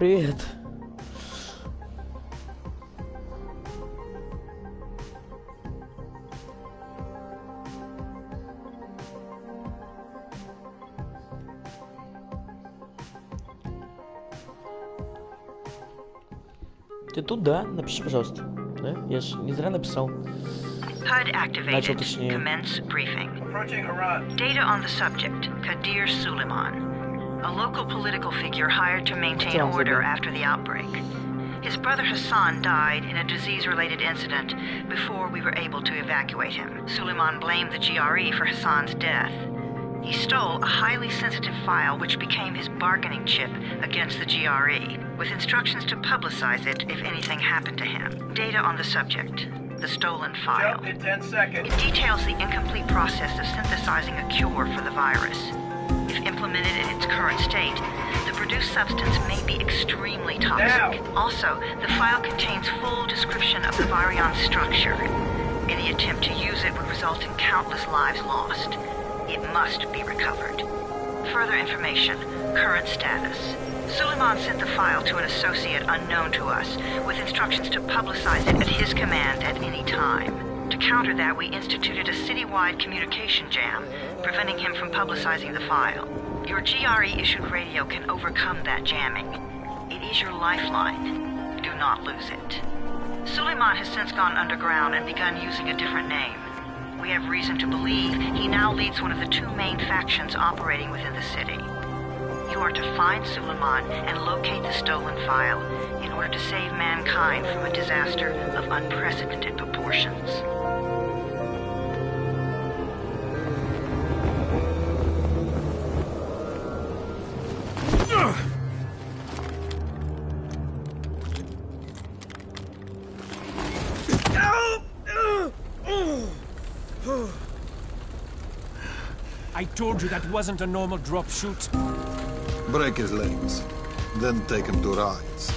привет. Ты тут, да? Напиши, пожалуйста. Да? Я же не зря написал. HUD activated. Commence briefing. Data on the subject, Kadir Suleiman, a local political figure hired to maintain order after the outbreak. His brother Hassan died in a disease-related incident before we were able to evacuate him. Suleiman blamed the GRE for Hassan's death. He stole a highly sensitive file which became his bargaining chip against the GRE, with instructions to publicize it if anything happened to him. Data on the subject, the stolen file. In 10 seconds. It details the incomplete process of synthesizing a cure for the virus. If implemented in its current state, the produced substance may be extremely toxic. Also, the file contains full description of the virion structure. Any attempt to use it would result in countless lives lost. It must be recovered. Further information, current status. Suleiman sent the file to an associate unknown to us, with instructions to publicize it at his command at any time. To counter that, we instituted a citywide communication jam, preventing him from publicizing the file. Your GRE-issued radio can overcome that jamming. It is your lifeline. Do not lose it. Suleiman has since gone underground and begun using a different name. We have reason to believe he now leads one of the two main factions operating within the city. You are to find Suleiman and locate the stolen file in order to save mankind from a disaster of unprecedented proportions. I told you that wasn't a normal drop shoot. Break his legs, then take him to rides.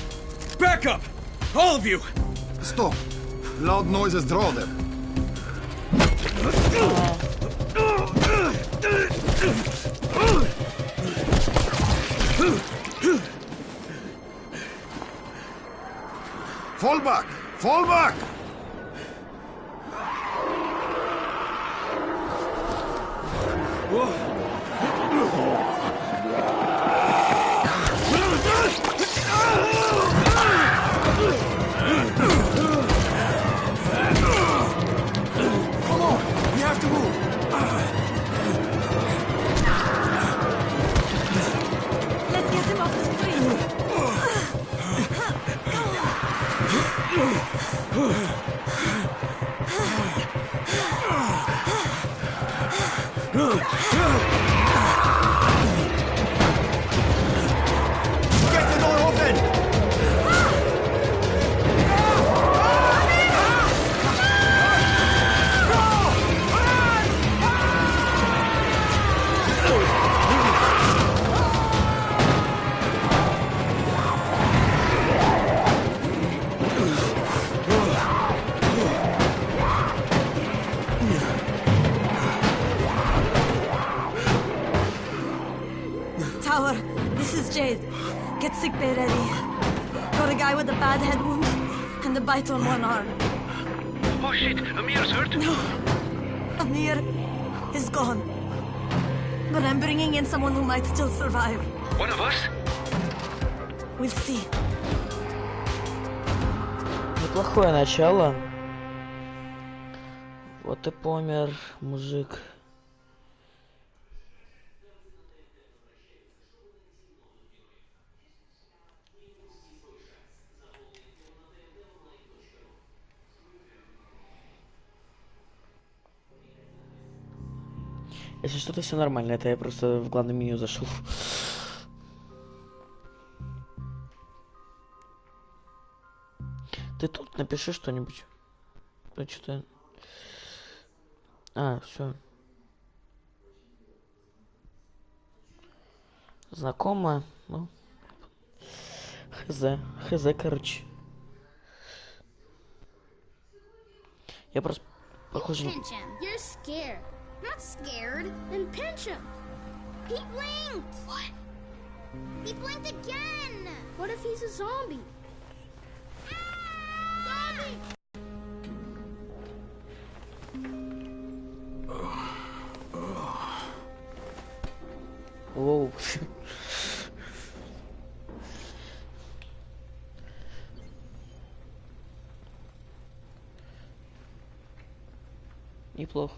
Back up! All of you! Stop! Loud noises draw them. Fall back! Fall back! Come on! We have to move! Let's get him off the street! Get the door open! Tower, this is Jade. Get sickbay ready. Got a guy with a bad head wound and a bite on one arm. Oh shit, Amir's hurt? No. Amir is gone. But I'm bringing in someone who might still survive. One of us? We'll see. Неплохое начало. Вот и помер мужик. Если что-то все нормально, это я просто в главное меню зашел. Ты тут напиши что-нибудь. А что-то. А, все. Знакомо. Ну. Хз, короче. Я просто похоже. Pinch him. You're scared. Not scared. Then pinch him. He blinked. What? He blinked again! What if he's a zombie? Zombie! Воу. Неплохо.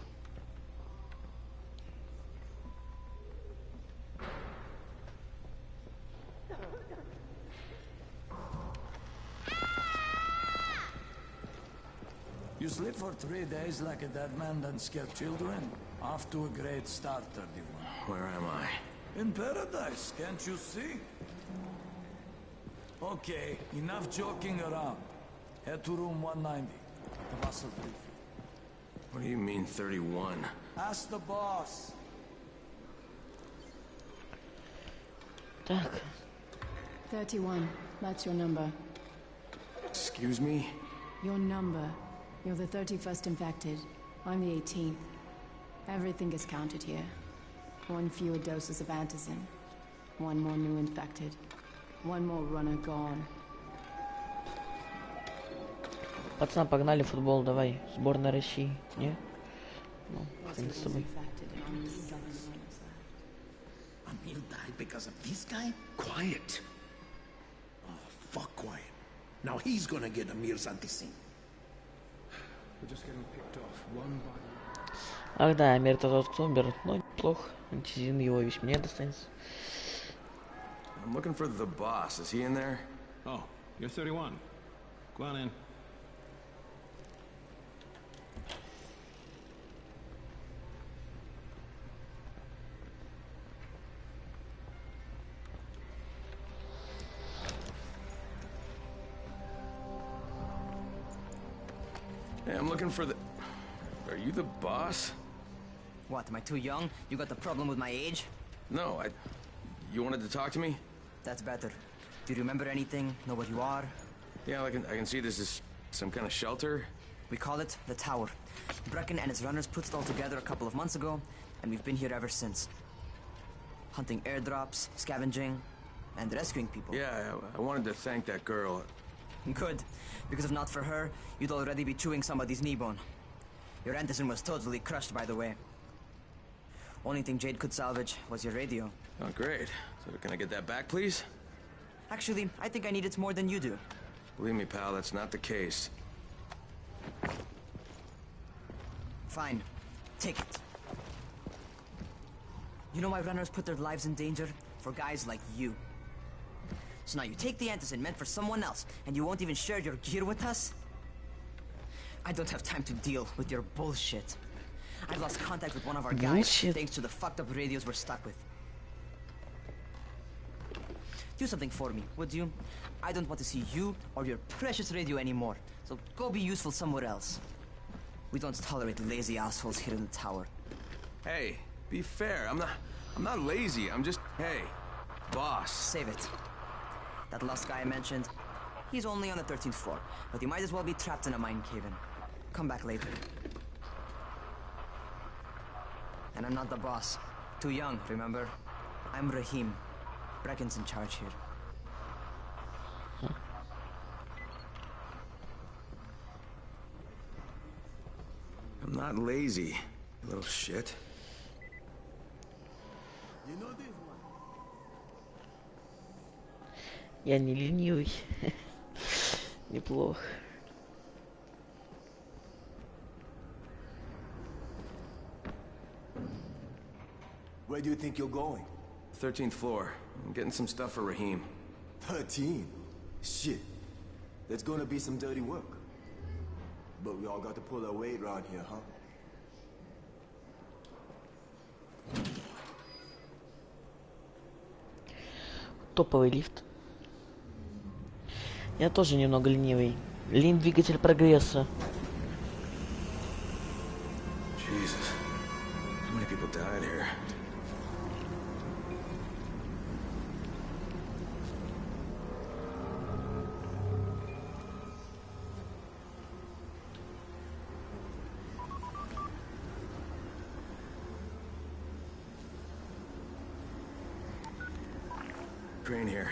You sleep for 3 days like a dead man, then scare children? Off to a great start, 31. Where am I? In paradise, can't you see? Okay, enough joking around. Head to room 190. The boss will brief you. What do you mean, 31? Ask the boss. Так. 31. That's your number. Excuse me? Your number. You're the 31st infected. I'm the 18th. Everything is counted here. 1 fewer doses of antizin. 1 more new infected. 1 more runner gone. Пацан, погнали в футбол, давай. Сборная России. Не? Ну, хрен с тобой. Emil died because of this guy? Quiet. Oh, fuck quiet. Now he's gonna get Amir's anti-scene. We're just getting picked off one by one. Ах да, Амир это тот, кто умер. Ну, неплохо. Антизин его весь мне достанется. I'm looking for the boss. Is he in there? Oh, you're 31. Go on in. Hey, I'm looking for the... Are you the boss? What, am I too young? You got the problem with my age? No, You wanted to talk to me? That's better. Do you remember anything? Know what you are? Yeah, I can see this is some kind of shelter. We call it the Tower. Brecken and his runners put it all together a couple of months ago, and we've been here ever since. Hunting airdrops, scavenging, and rescuing people. Yeah, I wanted to thank that girl. Good, because if not for her, you'd already be chewing somebody's knee bone. Your antizin was totally crushed, by the way. Only thing Jade could salvage was your radio. Oh, great. So can I get that back, please? Actually, I think I need it more than you do. Believe me, pal, that's not the case. Fine. Take it. You know why runners put their lives in danger? For guys like you. So now you take the antizin meant for someone else, and you won't even share your gear with us? I don't have time to deal with your bullshit. I've lost contact with one of our guys, thanks to the fucked up radios we're stuck with. Do something for me, would you? I don't want to see you or your precious radio anymore, so go be useful somewhere else. We don't tolerate lazy assholes here in the tower. Hey, be fair. I'm not lazy. I'm just, hey, boss. Save it. That last guy I mentioned, he's only on the 13th floor, but he might as well be trapped in a mine cave-in. Come back later. And I'm not the boss. Too young, remember? I'm Rahim. Brecken's in charge here. I'm not lazy, you little shit. You know this one? Я не ленивый. Неплохо. Where do you think you're going? 13th floor. I'm getting some stuff for Rahim. 13? Shit. There's gonna be some dirty work. But we all got to pull our weight around here, huh? Топовый лифт. Я тоже немного ленивый. Лень двигатель прогресса. Jesus. How many people died here? Crane here.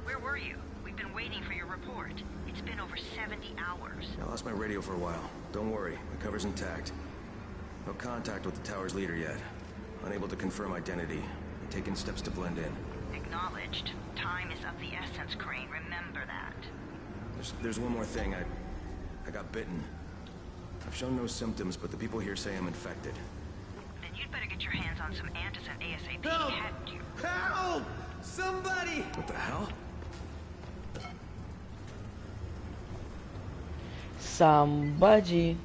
Where were you? We've been waiting for your report. It's been over 70 hours. I lost my radio for a while. Don't worry, the cover's intact. No contact with the tower's leader yet. Unable to confirm identity. I'm taking steps to blend in. Acknowledged. Time is of the essence, Crane. Remember that. There's one more thing. I got bitten. I've shown no symptoms, but the people here say I'm infected. Then you'd better get your hands on some antacid ASAP. Help! Hadn't you? Help! Somebody! What the hell? Somebody.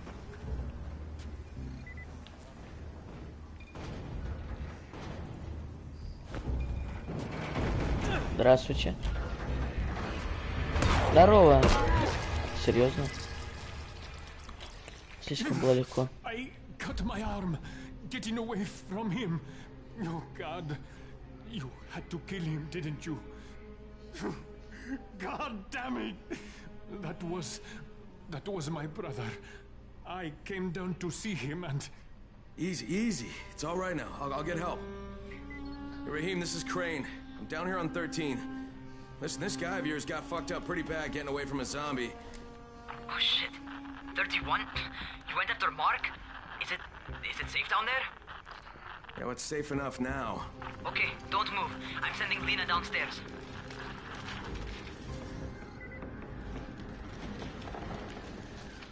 Здравствуйте. Здорово. Серьезно? Слишком было легко. I cut my arm getting away from him. Oh, God. You had to kill him, didn't you? God damn it! That was my brother. I came down to see him and... Easy, easy. It's all right now. I'll get help. Hey, Raheem, this is Crane. I'm down here on 13. Listen, this guy of yours got fucked up pretty bad getting away from a zombie. Oh shit. 31? You went after Mark? Is it safe down there? Yeah, well, it's safe enough now. Okay, don't move. I'm sending Lena downstairs.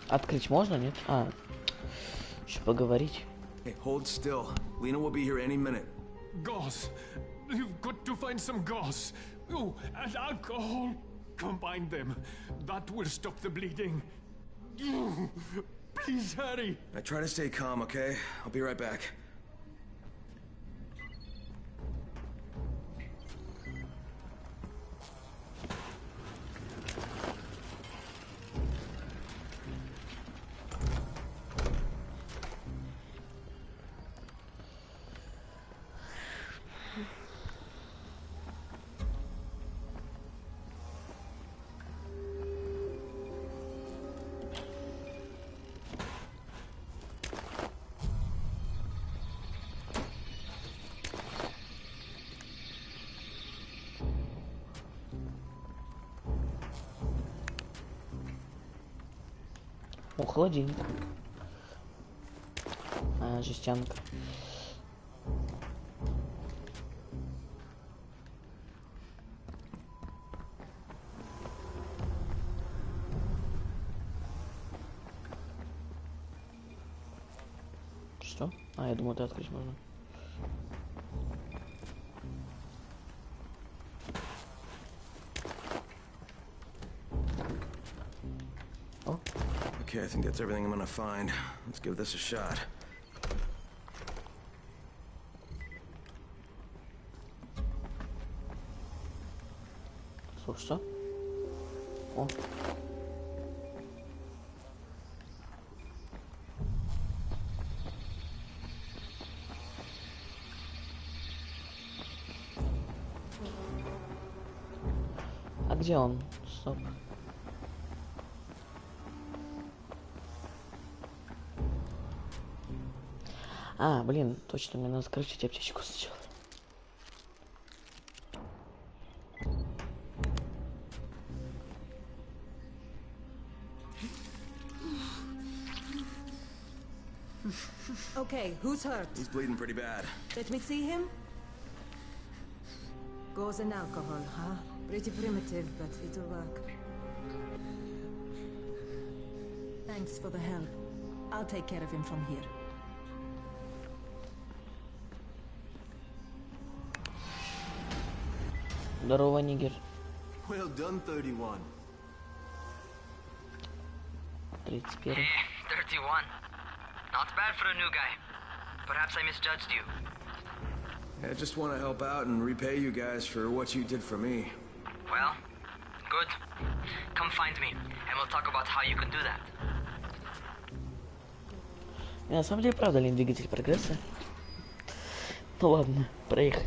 Открыть можно, нет? А, еще поговорить. Hey, hold still. Lena will be here any minute. Gauze. You've got to find some gauze. Oh, and alcohol. Combine them. That will stop the bleeding. Please hurry. I try to stay calm, okay? I'll be right back. О, холодильник. А, жестянка. Что? А, я думал, это открыть можно. Okay, I think that's everything I'm gonna find. Let's give this a shot. Слушай, что? О. А где он? Стоп. А, блин, точно, мне надо скрыть аптечку сначала. Okay, who's hurt? He's bleeding pretty bad. Let me see him. Gauze and alcohol, huh? Pretty primitive, but it'll work. Thanks for the help. I'll take care of him from here. Здорово, нигер. Well done, 31. 31. Hey, 31. Not bad for a new guy. Perhaps I misjudged you. I just want to help out and repay you guys for what you did for me. Well, good. Come find me, and we'll talk about how you can do that. На самом деле, правда ли двигатель прогресса? Ну ладно, проехали.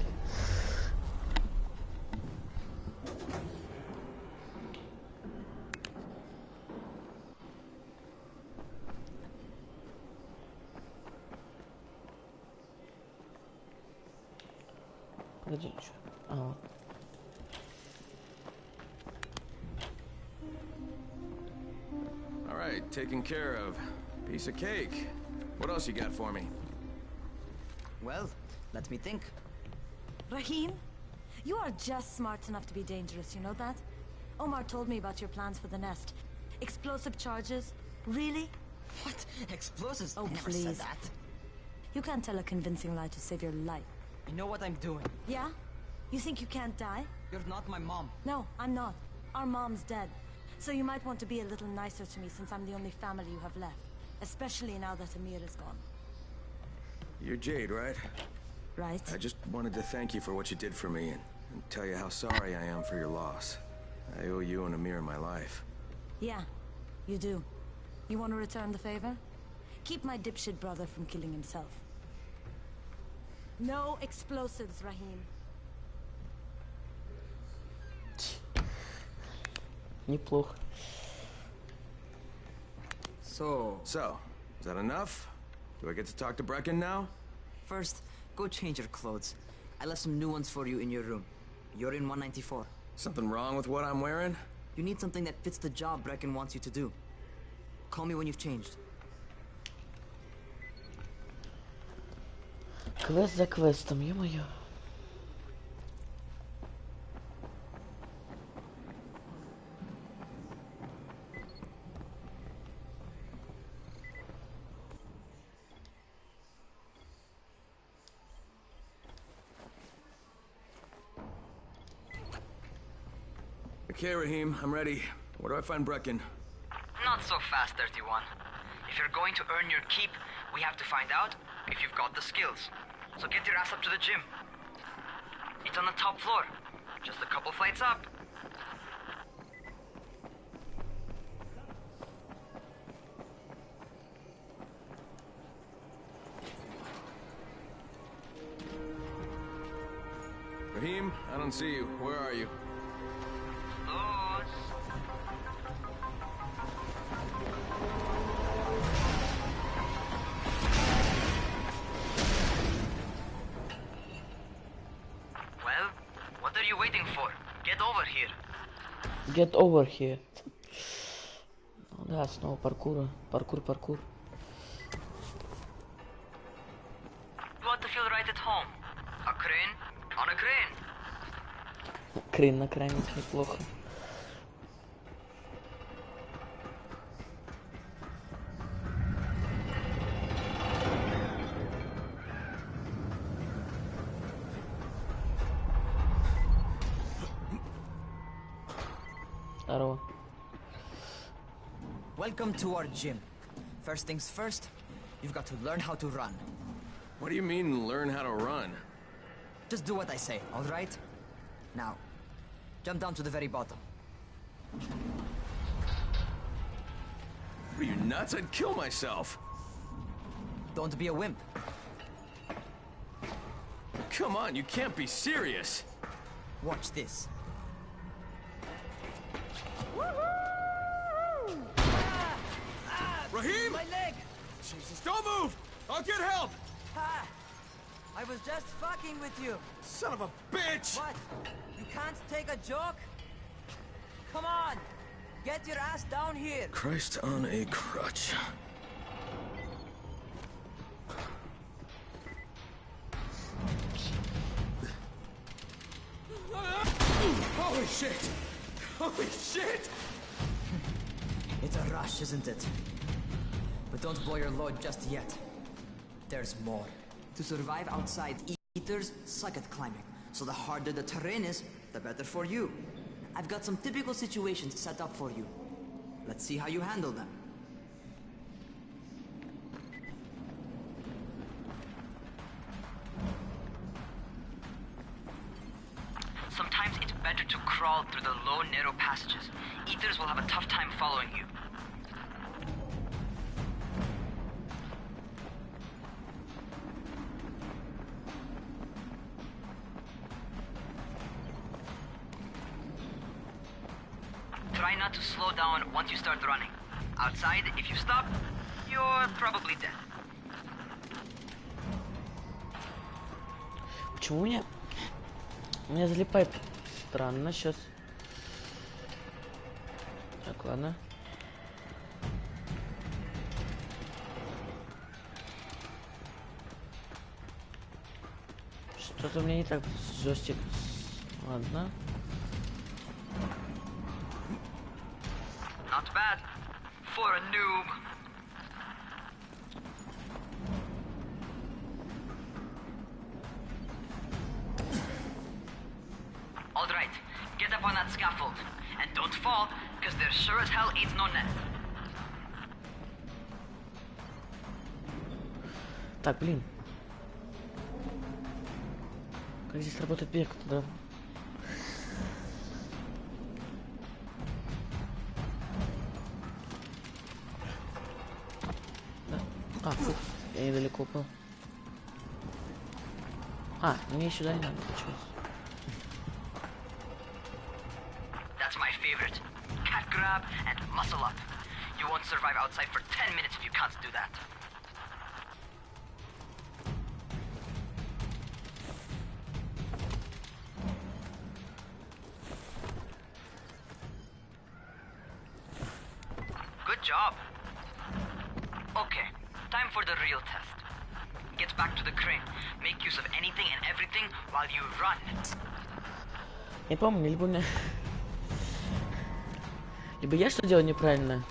Погоди, что? А, вот. right, taken care of. Piece of cake. What else you got for me? Well, let me think. Rahim, you are just smart enough to be dangerous, you know that? Omar told me about your plans for the nest. Explosive charges? Really? What? Explosives? Oh, I never please. said that. You can't tell a convincing lie to save your life. I know what I'm doing. Yeah? You think you can't die? You're not my mom. No, I'm not. Our mom's dead. So you might want to be a little nicer to me since I'm the only family you have left. Especially now that Amir is gone. You're Jade, right? Right. I just wanted to thank you for what you did for me and tell you how sorry I am for your loss. I owe you and Amir my life. Yeah, you do. You want to return the favor? Keep my dipshit brother from killing himself. No explosives, Rahim. Неплохо. So, is that enough? Do I get to talk to Brecken now? First, go change your clothes. I left some new ones for you in your room. You're in 194. Something wrong with what I'm wearing? You need something that fits the job Brecken wants you to do. Call me when you've changed. Квест за квестом, ё-моё. Okay, Rahim, I'm ready. Where do I find Brecken? Not so fast, 31. If you're going to earn your keep, we have to find out if you've got the skills. So get your ass up to the gym. It's on the top floor. Just a couple flights up. Rahim, I don't see you. Where are you? Well, what are you waiting for? Get over here. Get over here. Ну да, снова паркура. Паркур. You want to feel right at home? A crane? On a crane. Крен на крайне неплохо. Здорово. Welcome to our gym. First things first, you've got to learn how to run. What do you mean, learn how to run? Just do what I say, all right? Now, jump down to the very bottom. Are you nuts? I'd kill myself. Don't be a wimp. Come on, you can't be serious. Watch this. Rahim! My leg! Jesus, don't move! I'll get help! Ha! I was just fucking with you. Son of a bitch! What? You can't take a joke? Come on! Get your ass down here! Christ on a crutch. Holy shit! Holy shit! It's a rush, isn't it? But don't blow your load just yet. There's more. To survive outside, eaters suck at climbing. So the harder the terrain is, the better for you. I've got some typical situations set up for you. Let's see how you handle them. Sometimes it's better to crawl through the low, narrow passages. Eaters will have a tough time following you. Try not to slow down once you start running. Outside, if you stop, you're probably dead. Почему у меня залипает странно сейчас. Так, ладно. Что-то у меня не так джойстик. Ладно. Not bad for a noob. All right, get up on that scaffold. And don't fall, because there sure as hell ain't no net. Так, блин. Как здесь работает бег, да? Да. А, фух, я недалеко упал. А, мне сюда не надо, получается. That's my favorite. Cat grab and muscle up. You won't survive outside for 10 minutes if you can't do that. Good job. Okay, time for the real test. Get back to the crane. Make use of anything and everything while you run. Я помню, либо мне... Либо я что делаю неправильно.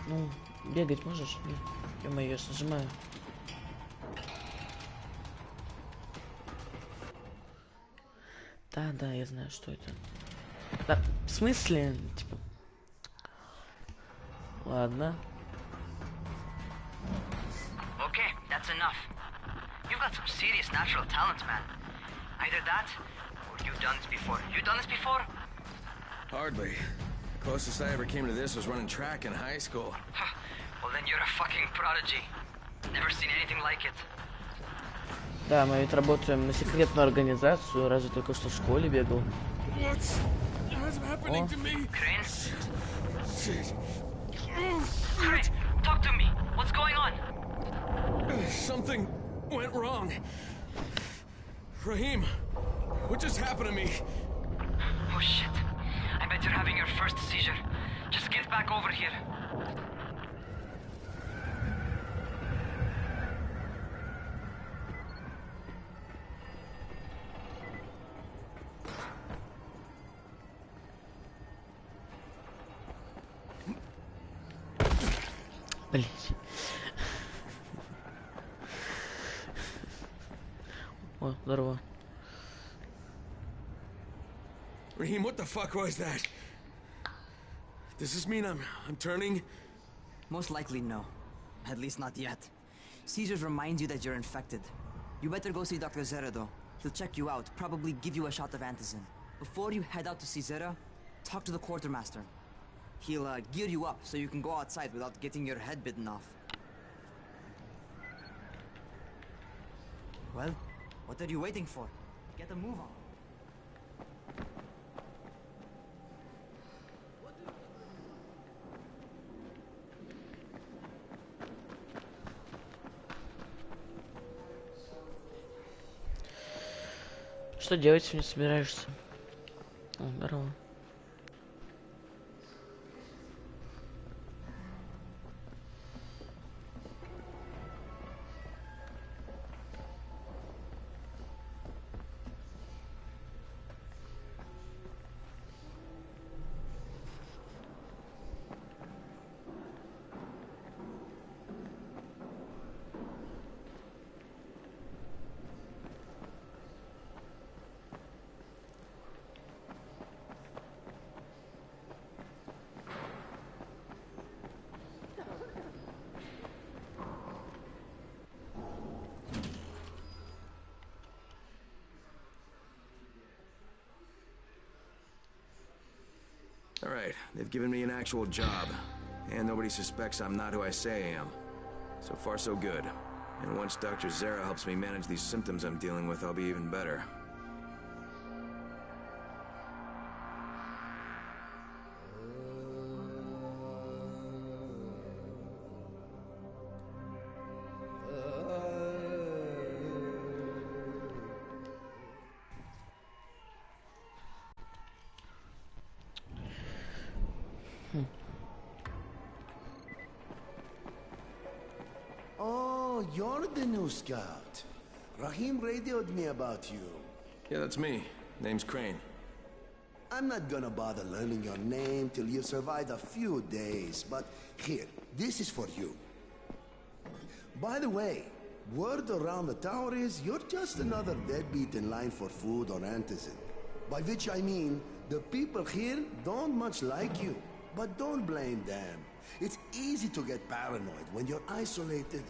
Ну, бегать можешь? Я ее нажимаю. Да, я знаю, что это. Да, в смысле? Типа... Ладно. Okay, that's enough. You've got some serious natural talent, man. Either that, or you've done this before. You done this before? Hardly. The closest I ever came to this was running track in high school. Well, then you're a fucking prodigy. Never seen anything like it. Да, мы ведь работаем на секретную организацию, разве только что в школе бегал. What's happening to me? Crane? Shit. Crane, talk to me. What's going on? Something went wrong. Raheem, what just happened to me? Oh shit. I bet you're having your first seizure. Just get back over here. Блять. О, здорово. Raheem, what the fuck was that? Does this mean I'm turning? Most likely no. At least not yet. Seizures remind you that you're infected. You better go see Dr. Zera though. He'll check you out, probably give you a shot of antizin. Before you head out to see Zera, talk to the quartermaster. He'll gear you up so you can go outside without getting your head bitten off. Well, what are you waiting for? Get a move on. Что делать, если не собираешься? О, здорово. All right, they've given me an actual job. And nobody suspects I'm not who I say I am. So far, so good. And once Dr. Zera helps me manage these symptoms I'm dealing with, I'll be even better. Oh, you're the new scout. Rahim radioed me about you. Yeah, that's me. Name's Crane. I'm not gonna bother learning your name till you survived a few days, but here, this is for you. By the way, word around the tower is you're just another deadbeat in line for food or antizin. By which I mean, the people here don't much like you, but don't blame them. It's easy to get paranoid when you're isolated.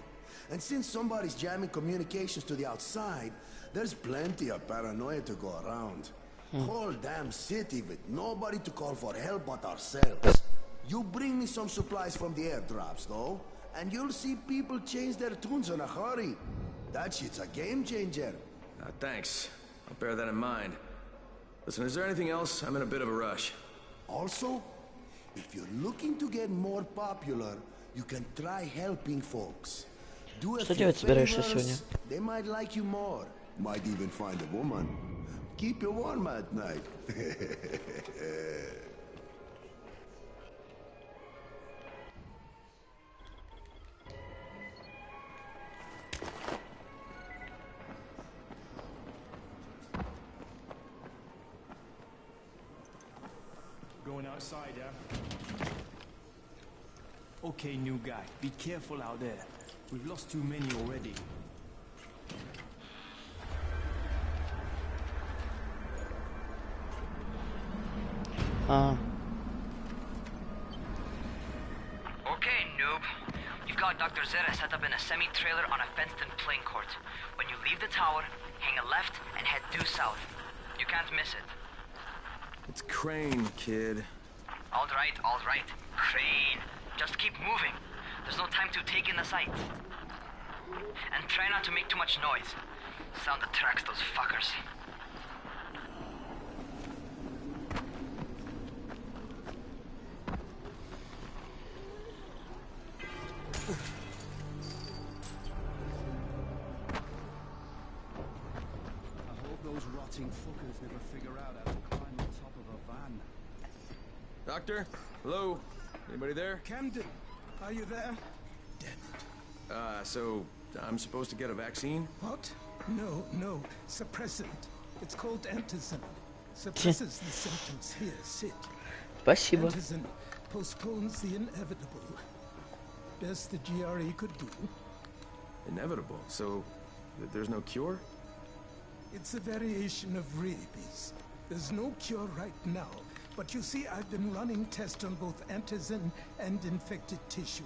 And since somebody's jamming communications to the outside, there's plenty of paranoia to go around. Whole damn city with nobody to call for help but ourselves. You bring me some supplies from the airdrops, though, and you'll see people change their tunes in a hurry. That shit's a game changer. Thanks. I'll bear that in mind. Listen, is there anything else? I'm in a bit of a rush. Also, if you're looking to get more popular, you can try helping folks. Do a Что few делать собираешься favors, сегодня? they might like you more. Might even find a woman. Keep you warm at night. Going outside, yeah? Okay, new guy. Be careful out there. We've lost too many already. Okay, noob. You've got Dr. Zera set up in a semi-trailer on a fenced-in playing court. When you leave the tower, hang a left and head due south. You can't miss it. It's Crane, kid. All right. Crane. Just keep moving. There's no time to take in the sights. And try not to make too much noise. Sound attracts those fuckers. I hope those rotting fuckers never figure out how to climb the top of a van. Doctor? Hello? Anybody there? Camden, are you there? So I'm supposed to get a vaccine? What? No. Suppressant. It's called antizin. Suppresses the symptoms. Here, sit. Спасибо. Antizin postpones the inevitable. Best the GRE could do. Inevitable? So there's no cure? It's a variation of rabies. There's no cure right now. But you see, I've been running tests on both antizin and infected tissue.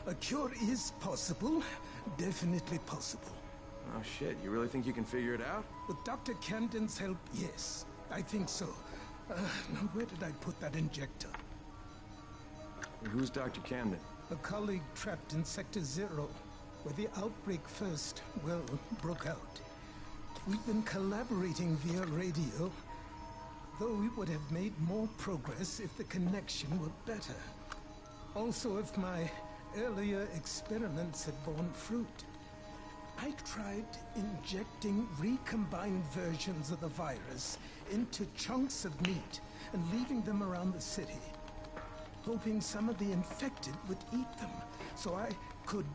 A cure is possible. Definitely possible. Oh shit, you really think you can figure it out? With Dr. Camden's help, yes. I think so. Now where did I put that injector? Who's Dr. Camden? A colleague trapped in Sector 0, where the outbreak first, well, broke out. We've been collaborating via radio, though we would have made more progress if the connection were better. Also, if my earlier experiments had borne fruit. I tried injecting recombined versions of the virus into chunks of meat and leaving them around the city, hoping some of the infected would eat them so I could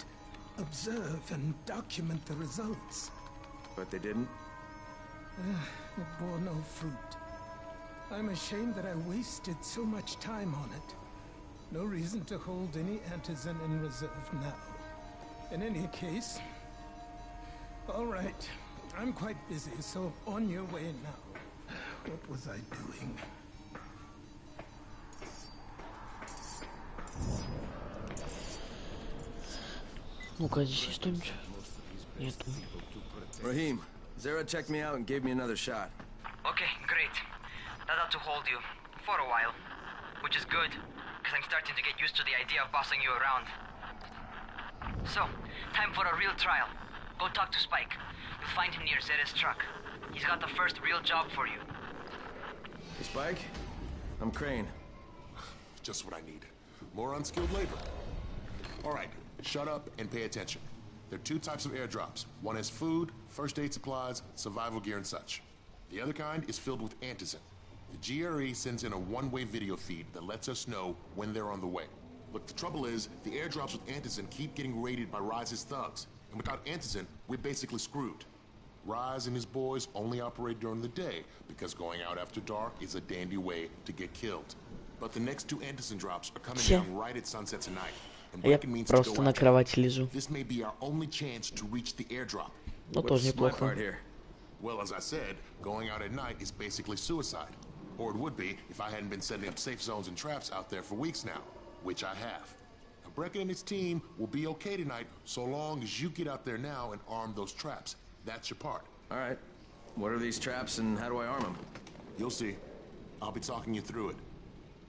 observe and document the results. But they didn't? It bore no fruit. I'm ashamed that I wasted so much time on it. No reason to hold any antizin in reserve now. In any case, all right. I'm quite busy, so on your way now. What was I doing? Ну-ка, здесь есть что-нибудь? Нету. Rahim, Zara checked me out and gave me another shot. Okay, great. That ought to hold you. For a while. Which is good, because I'm starting to get used to the idea of bossing you around. So, time for a real trial. Go talk to Spike. You'll find him near Zera's truck. He's got the first real job for you. Hey, Spike? I'm Crane. Just what I need. More unskilled labor. All right, shut up and pay attention. There are two types of airdrops. One has food, first aid supplies, survival gear, and such. The other kind is filled with antizin. The GRE sends in a one-way video feed that lets us know when they're on the way. Look, the trouble is, the airdrops with Antizin keep getting raided by Rise's thugs. And without Antizin, we're basically screwed. Rise and his boys only operate during the day, because going out after dark is a dandy way to get killed. But the next two Antizin drops are coming down right at sunset tonight. And Я Brecken means to просто go на after кровати лежу. them. This may be our only chance to reach the airdrop. Ну, тоже неплохо. Well, as I said, going out at night is basically suicide. Or it would be if I hadn't been setting up safe zones and traps out there for weeks now, which I have. Now, Brecken and his team will be okay tonight so long as you get out there now and arm those traps. That's your part. All right. What are these traps and how do I arm them? You'll see. I'll be talking you through it.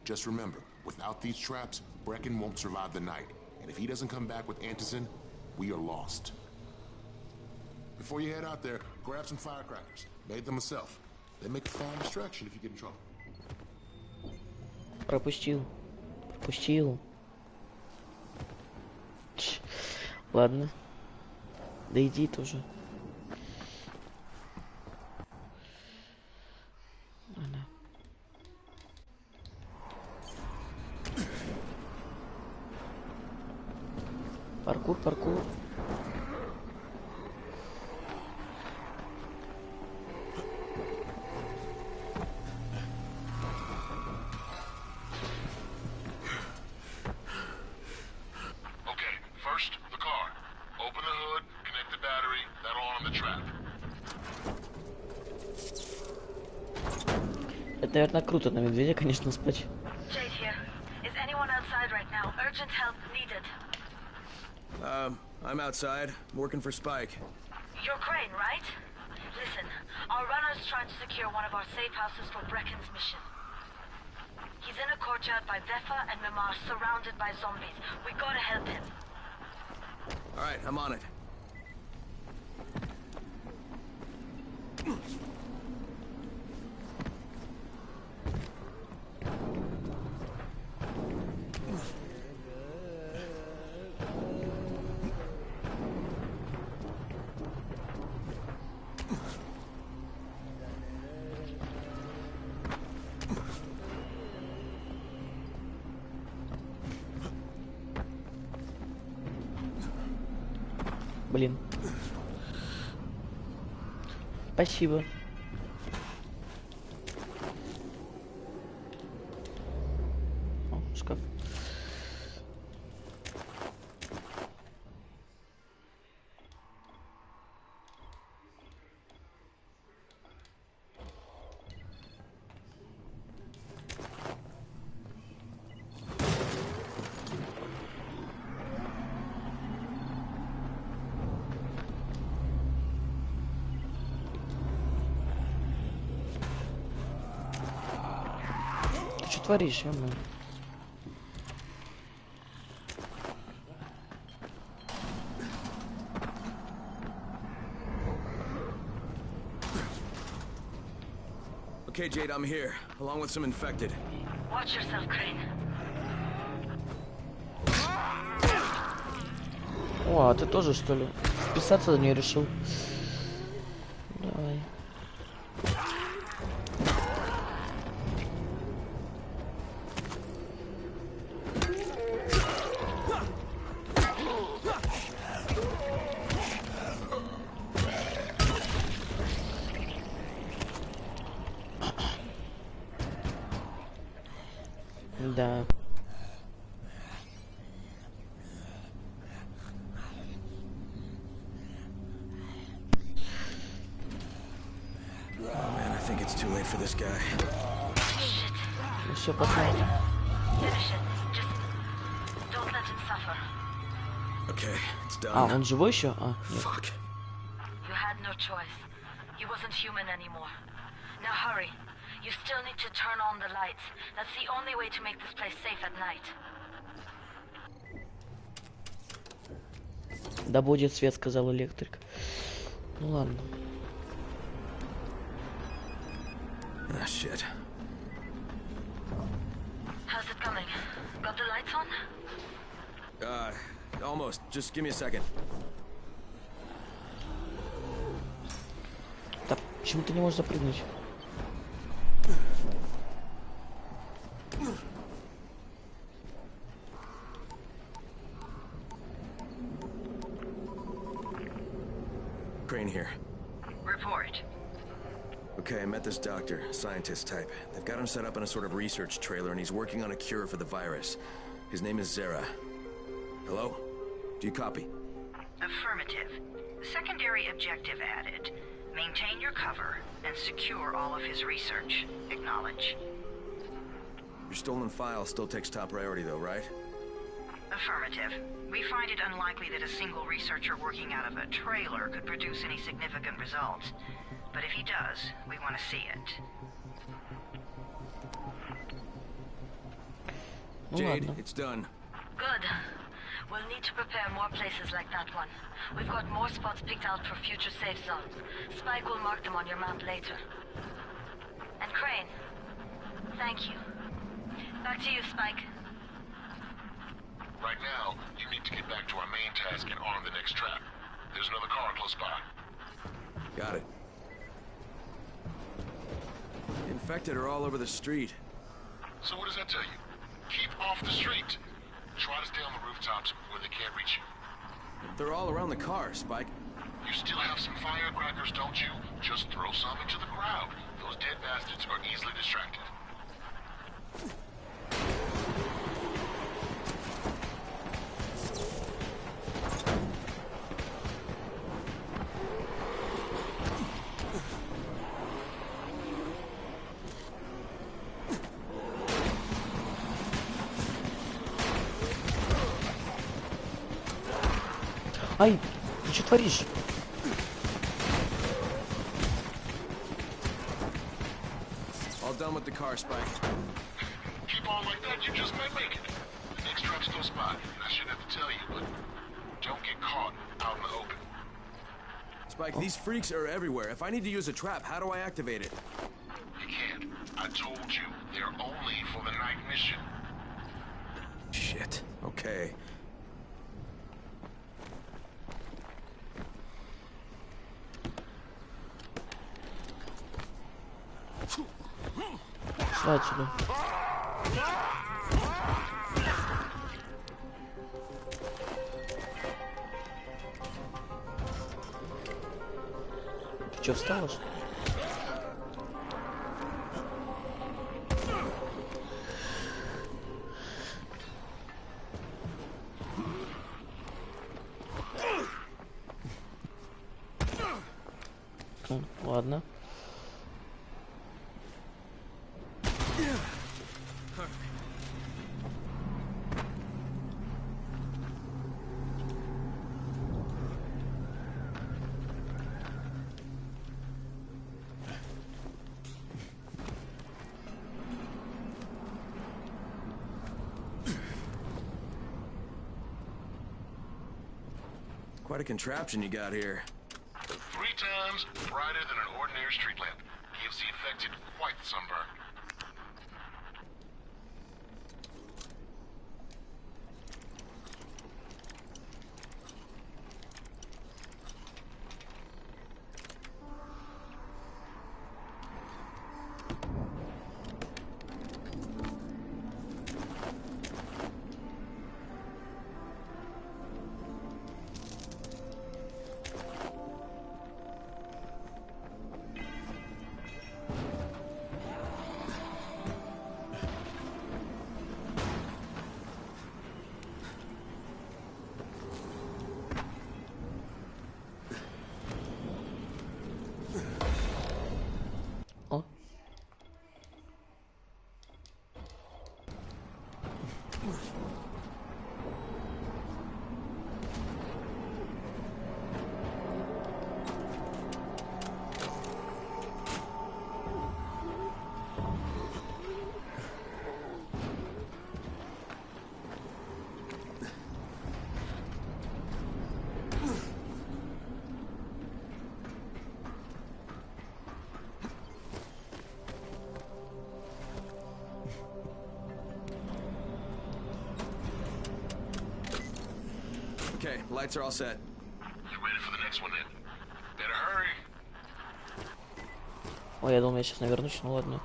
Just remember, without these traps, Brecken won't survive the night. And if he doesn't come back with Antizin, we are lost. Before you head out there, grab some firecrackers. Made them myself. They make a fine distraction if you get in trouble. Пропустил. Ладно. Да иди тоже. Ладно. Паркур. First, the car. Open the hood, connect the battery, that'll arm the trap. Это, наверное, круто на медведя, конечно, спать. Jade here. Is anyone outside right now? Urgent help needed. I'm outside, working for Spike. You're Crane, right? Listen, our runner's trying to secure one of our safe houses for Brecken's mission. He's in a courtyard by Vefa and Mimar, surrounded by zombies. We gotta help him. All right, I'm on it. Блин. Спасибо. О, шкаф. Что творишь, ё-моё? Okay, Jade, I'm here, along with some infected. Watch yourself, Crane. О, а ты тоже, что ли? Вписаться не решил? Давай. Да. Oh man, I think it's too late for this guy. Ну все, пацан. Finish it. Just don't let him suffer. Okay, it's done. А, он живой еще? А, нет. Fuck. You had no choice. He wasn't human anymore. Now hurry. You still need to turn on the lights. That's the only way to make this place safe at night. Да будет свет, сказал электрик. Ну ладно. Ah, shit. How's it coming? Got the lights on? Almost. Just give me a second. Так, почему ты не можешь запрыгнуть? Crane here. Report. Okay, I met this doctor, scientist type. They've got him set up in a sort of research trailer, and he's working on a cure for the virus. His name is Zera. Hello? Do you copy? Affirmative. Secondary objective added. Maintain your cover and secure all of his research. Acknowledge. Your stolen file still takes top priority though, right? Affirmative. We find it unlikely that a single researcher working out of a trailer could produce any significant results. But if he does, we want to see it. Jade, it's done. Good. We'll need to prepare more places like that one. We've got more spots picked out for future safe zones. Spike will mark them on your map later. And Crane, thank you. Back to you, Spike. Right now, you need to get back to our main task and arm the next trap. There's another car close by. Got it. Infected are all over the street. So what does that tell you? Keep off the street. Try to stay on the rooftops where they can't reach you. They're all around the car, Spike. You still have some firecrackers, don't you? Just throw some into the crowd. Those dead bastards are easily distracted. Ай, ты что творишь? All done with the car, Spike. Keep on like that, you just might make it. The next trap's close by. I shouldn't have to tell you, but don't get caught out in the open. Spike, these freaks are everywhere. If I need to use a trap, how do I activate it? You can't. I told you, they're only for the night mission. Shit. Okay. Шла отсюда. Ты чё, встала? Что ли? Ладно. Quite a contraption you got here. 3 times brighter than an ordinary street lamp. Gives the infected quite the sunburn. О. Okay, lights are all set. You ready for the next one then? Better hurry. Ой, я думал, я сейчас навернусь, ну ладно.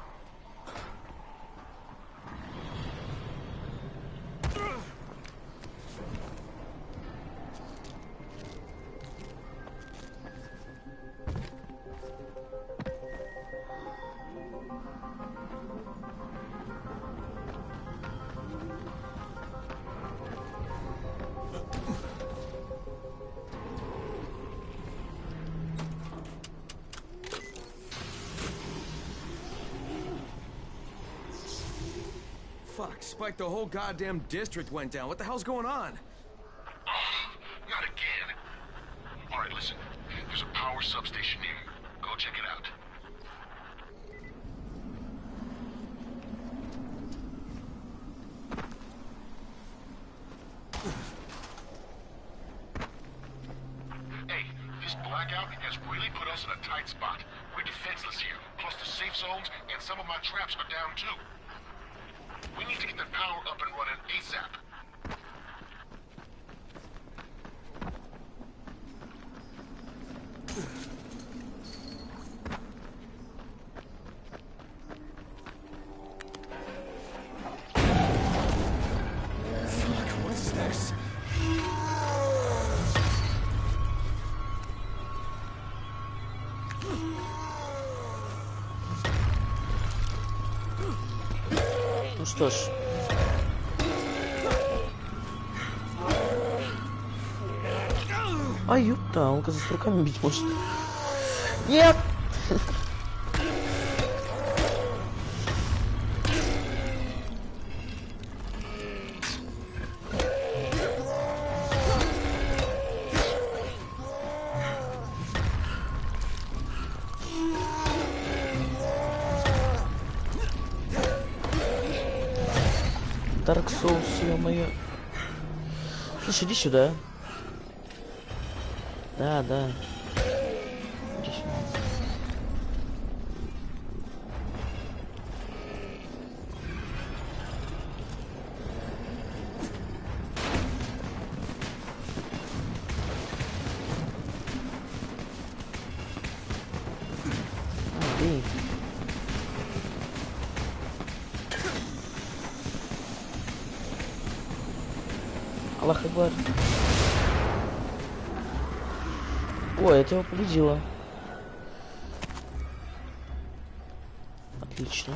Fuck, Spike, the whole goddamn district went down. What the hell's going on? Not again. All right, listen. There's a power substation here. Go check it out. Hey, this blackout has really put us in a tight spot. We're defenseless here. Plus the safe zones and some of my traps are down too. We need to get the power up and running ASAP. Fuck, what's this? Ну что ж. А ёпта, он, кажется, руками бить может. Нет! Dark Souls, ё-моё. Слушай, иди сюда. Да, да. Иди сюда. Бей. Аллах Акбар. Ой, это его победило. Отлично.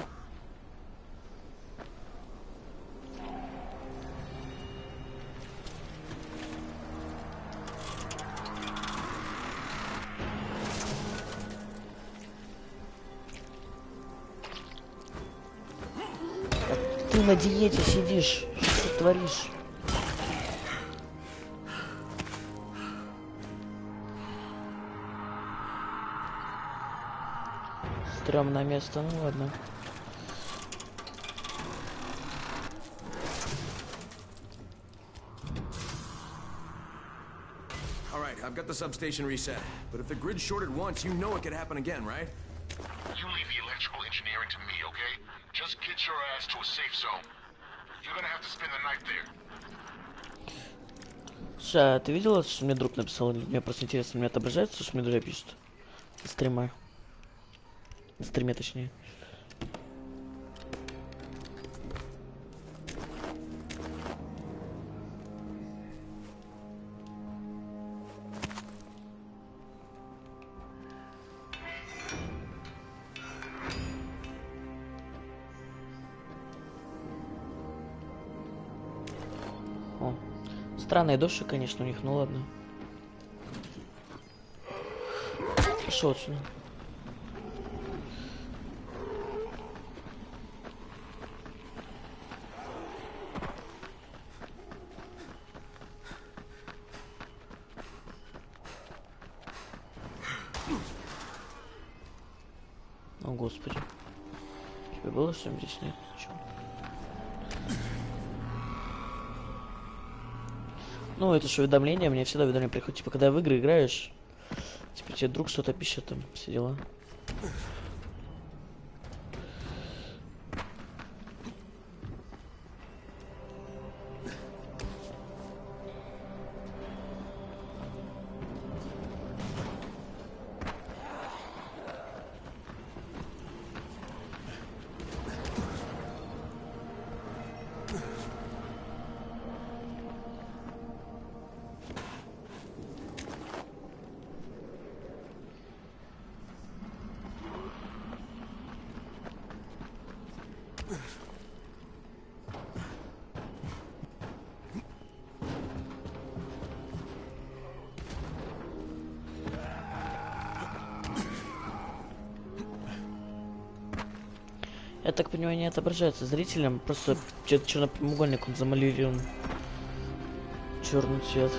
А ты на диете сидишь. Что ты творишь? Стрёмное место, ну ладно. Alright, I've got the substation reset. But if the grid shorted once, you know it could happen again, right? You leave the electrical engineering to me, okay? Just get your ass to a safe zone. You're gonna have to spend the night there. Слушай, а ты видела, что мне друг написал? Мне просто интересно, мне отображается, что мне друзья пишут? Стрима. На стриме, точнее. О, странные души, конечно, у них, ну ладно. Пошел отсюда. О, господи. У тебя было что-нибудь здесь? Нет? Ничего. Ну, это же уведомления, мне всегда уведомления приходят. Типа, когда в игры играешь, типа, тебе друг что-то пишет, там, все дела. так понимаю, не отображается зрителям, просто чернопрямоугольник он замалирован черный цвет.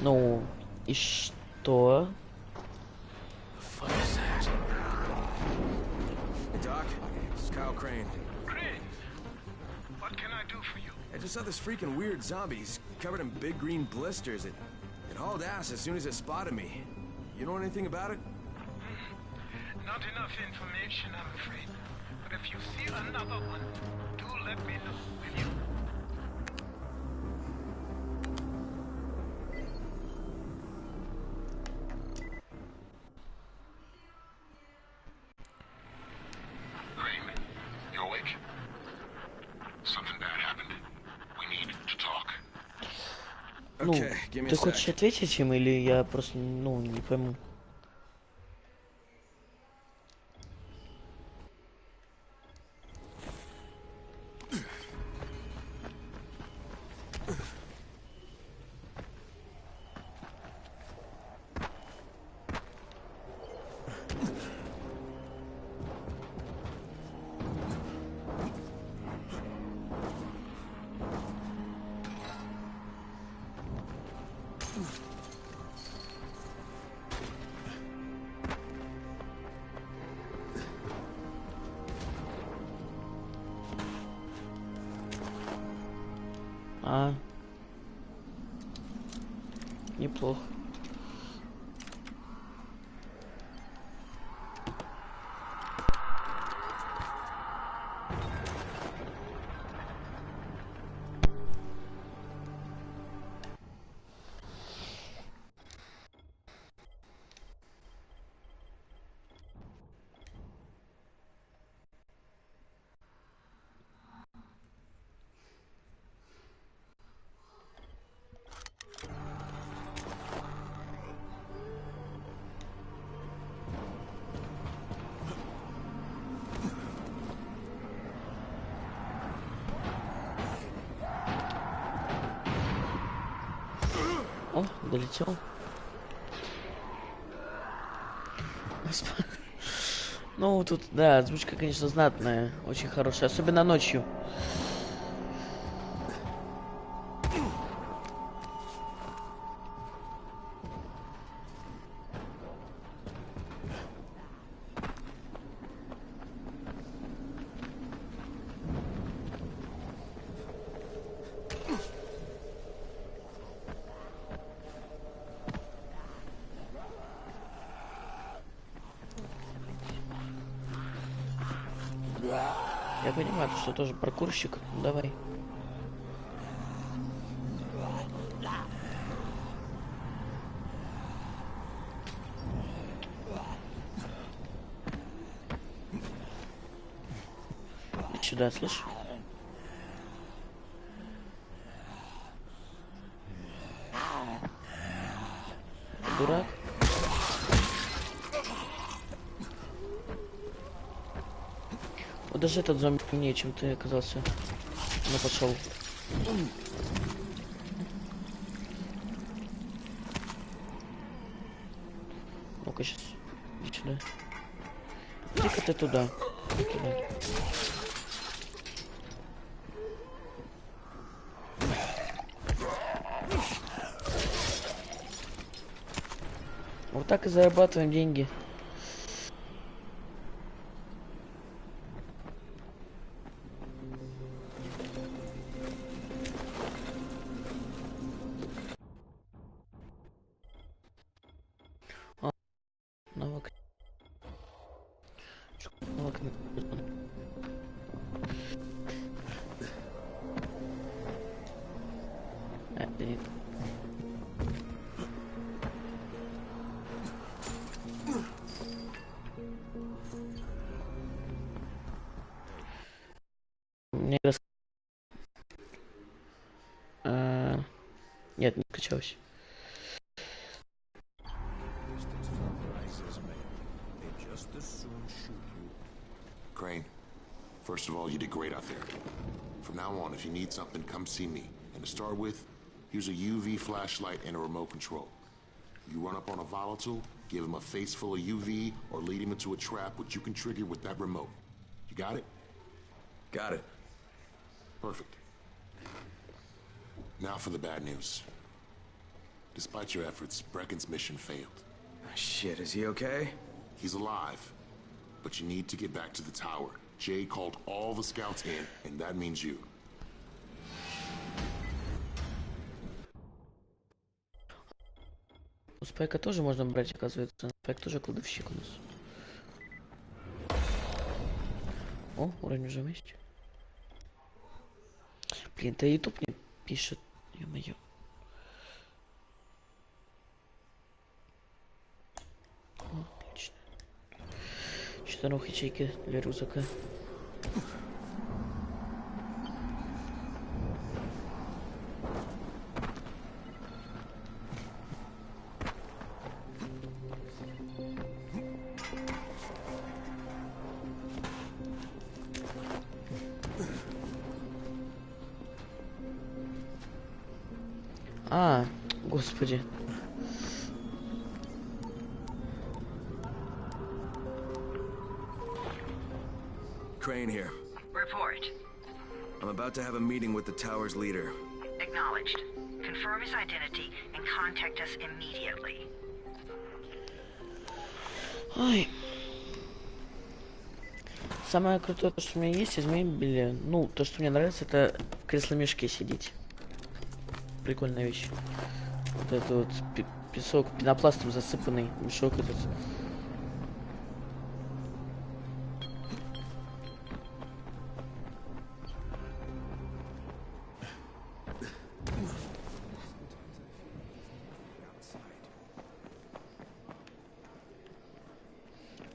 Ну, и что? Crane. What can I do for you? I just saw this freaking weird zombie. He's covered in big green blisters. It hauled ass as soon as it spotted me. You know anything about it? Not enough information, I'm afraid. But if you see another one, do let me know, will you? Ну, ты хочешь ответить им, или я просто, ну, не пойму? Неплохо. О, долетел. Ну, тут, да, озвучка, конечно, знатная, очень хорошая, особенно ночью. Я понимаю, что тоже паркурщик. Давай. Иди сюда, слышь? Дурак. Вот даже этот зомби умнее, чем ты оказался. Ну, пошел. Ну-ка, сейчас. Иди сюда. Иди-ка ты туда. Вот так и зарабатываем деньги. Навык. Навык. Нет. Мне нет, не скачалось. Crane, first of all, you did great out there. From now on, if you need something, come see me. And to start with, use a UV flashlight and a remote control. You run up on a volatile, give him a face full of UV, or lead him into a trap which you can trigger with that remote. You got it? Got it. Perfect. Now for the bad news. Despite your efforts, Brecken's mission failed. Shit, is he okay? He's alive. But you need to get back to the tower. Jay called all the scouts in, and that means you. У Спайка тоже можно брать, оказывается. Спайк тоже кладовщик у нас. О, уровень уже есть. Блин, да YouTube мне пишет. Ё-моё. О, отлично. 4 ячейки для рюкзака. А, господи. Crane here. Report. I'm about to have a meeting with the tower's leader. Acknowledged. Confirm his identity and contact us immediately. Ой. Самое крутое, то, что у меня есть из мебели, ну, то, что мне нравится, это в кресло-мешке сидеть. Прикольная вещь. Вот это вот песок пенопластом засыпанный, мешок этот.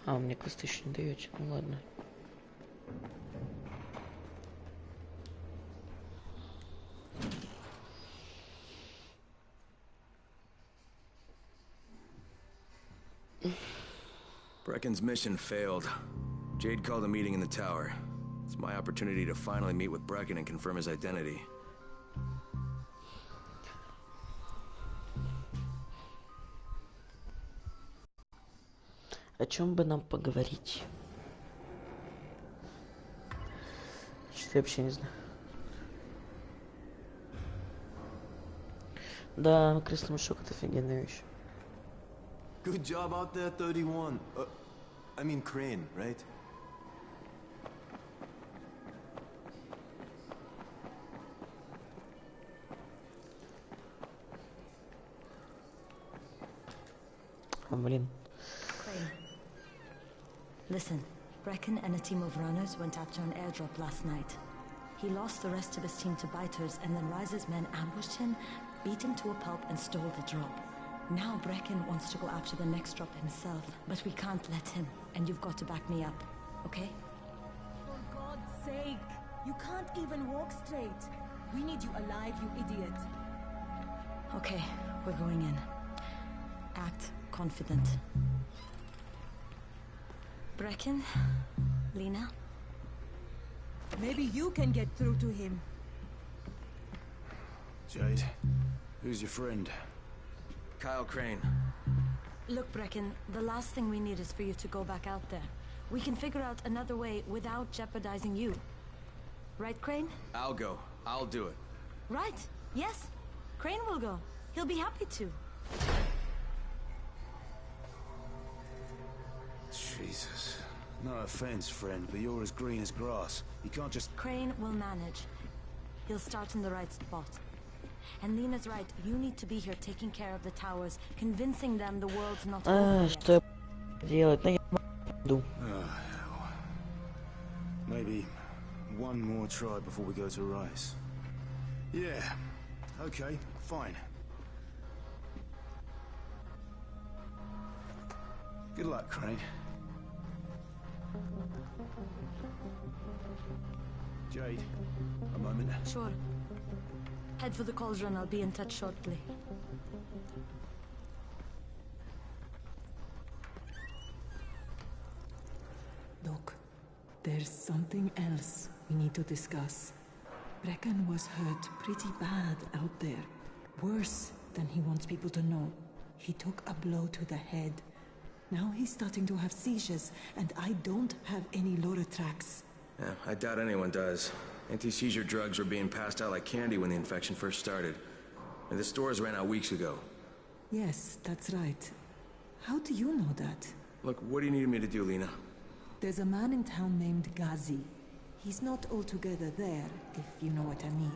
А, мне квесты еще не даете, ну ладно. Brecken's mission failed. Jade called a meeting in the tower. It's my opportunity to finally meet with Brecken and confirm his identity. О чем бы нам поговорить? Что я вообще не знаю. Да, кресло-мешок это офигенная вещь. Good job out there, 31. I mean Crane, right? А, блин. Crane. Listen, Brecken and a team of runners went after an airdrop last night. He lost the rest of his team to biters, and then Rise's men ambushed him, beat him to a pulp, and stole the drop. Now Brecken wants to go after the next drop himself, but we can't let him, and you've got to back me up, okay? For God's sake! You can't even walk straight. We need you alive, you idiot. Okay, we're going in. Act confident. Brecken? Lena? Maybe you can get through to him. Jade, who's your friend? Kyle Crane. Look, Brecken, the last thing we need is for you to go back out there. We can figure out another way without jeopardizing you. Right, Crane? I'll go. I'll do it. Right. Yes. Crane will go. He'll be happy to. Jesus. No offense, friend, but you're as green as grass. You can't just... Crane will manage. He'll start in the right spot. And Lena's right. You need to be here taking care of the towers, convincing them the world's not over Что я делать? Да я иду. Maybe one more try before we go to Rice. Yeah. Okay, fine. Good luck, Crane. Jade, a moment. Sure. Head for the cauldron. I'll be in touch shortly. Look, there's something else we need to discuss. Brecken was hurt pretty bad out there. Worse than he wants people to know. He took a blow to the head. Now he's starting to have seizures, and I don't have any Loratrax. Yeah, I doubt anyone does. Anti-seizure drugs were being passed out like candy when the infection first started. And the stores ran out weeks ago. Yes, that's right. How do you know that? Look, what do you need me to do, Lena? There's a man in town named Ghazi. He's not altogether there, if you know what I mean.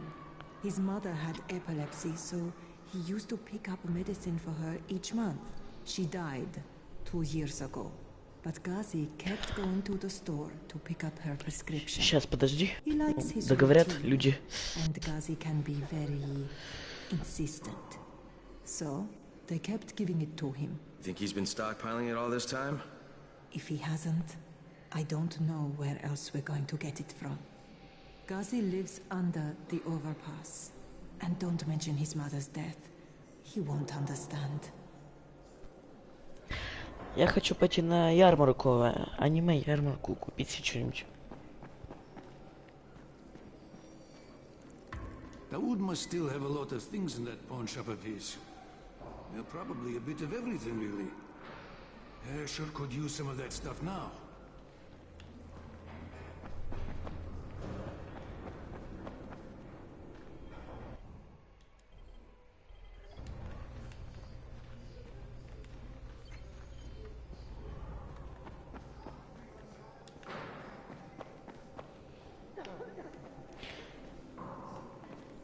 His mother had epilepsy, so he used to pick up medicine for her each month. She died 2 years ago. But Ghazi kept going to the store to pick up her prescription. Сейчас, подожди. He likes his Договорят routine, люди. and Ghazi can be very insistent. So, they kept giving it to him. You think he's been stockpiling it all this time? If he hasn't, I don't know where else we're going to get it from. Ghazi lives under the overpass. And don't mention his mother's death. He won't understand. Я хочу пойти на ярмарку, аниме-ярмарку, купить себе что-нибудь. Dawood must still have a lot of things in that pawn shop of his. Well, probably a bit of everything, really. I sure could use some of that stuff now.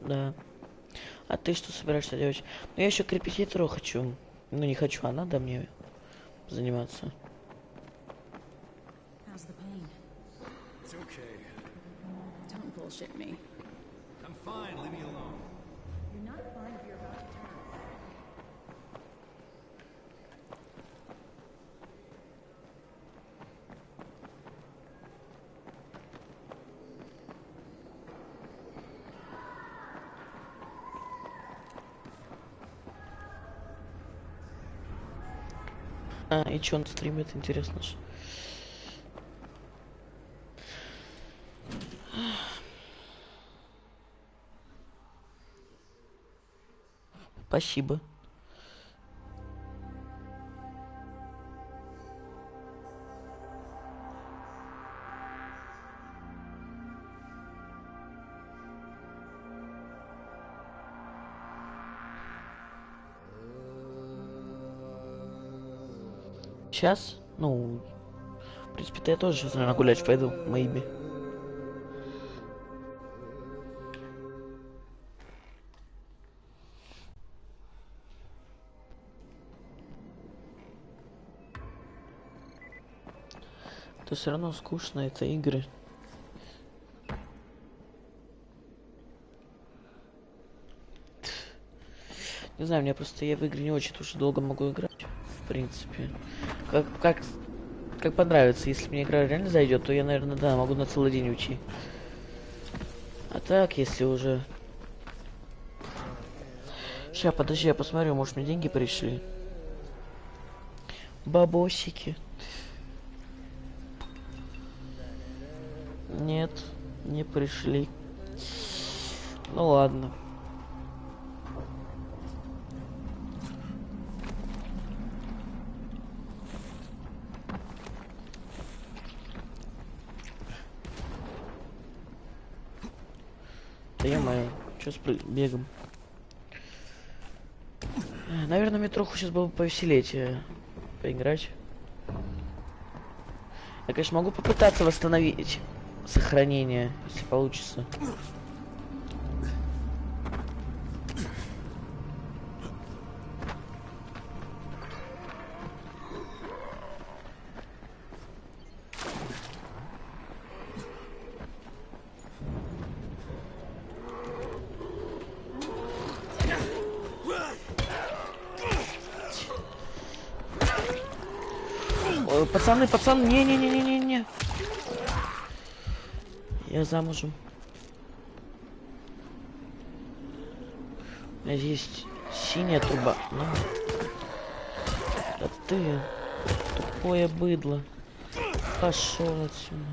Да. А ты что собираешься делать? Ну я еще к репетитору хочу. Ну не хочу, а надо мне заниматься. How's the pain? It's okay. Don't bullshit me. I'm fine, leave me alone. You're not fine if you're about to turn. А, и что он стримит, интересно ж. Спасибо. Сейчас, ну, в принципе-то я тоже сейчас, наверное, гулять пойду, maybe. То все равно скучно, это игры. Не знаю, мне просто я в игры не очень уж долго могу играть, в принципе. Как понравится, если мне игра реально зайдет, то я, наверное, да, могу на целый день уйти. А так, если уже... Сейчас, подожди, я посмотрю, может мне деньги пришли. Бабосики. Нет, не пришли. Ну ладно. Да ё-моё, чё с бегом? Наверное, метроху сейчас было бы повеселеть поиграть. Я, конечно, могу попытаться восстановить сохранение, если получится. Пацаны, не. Я замужем. У меня есть синяя труба. На. Да ты, тупое быдло. Пошел отсюда.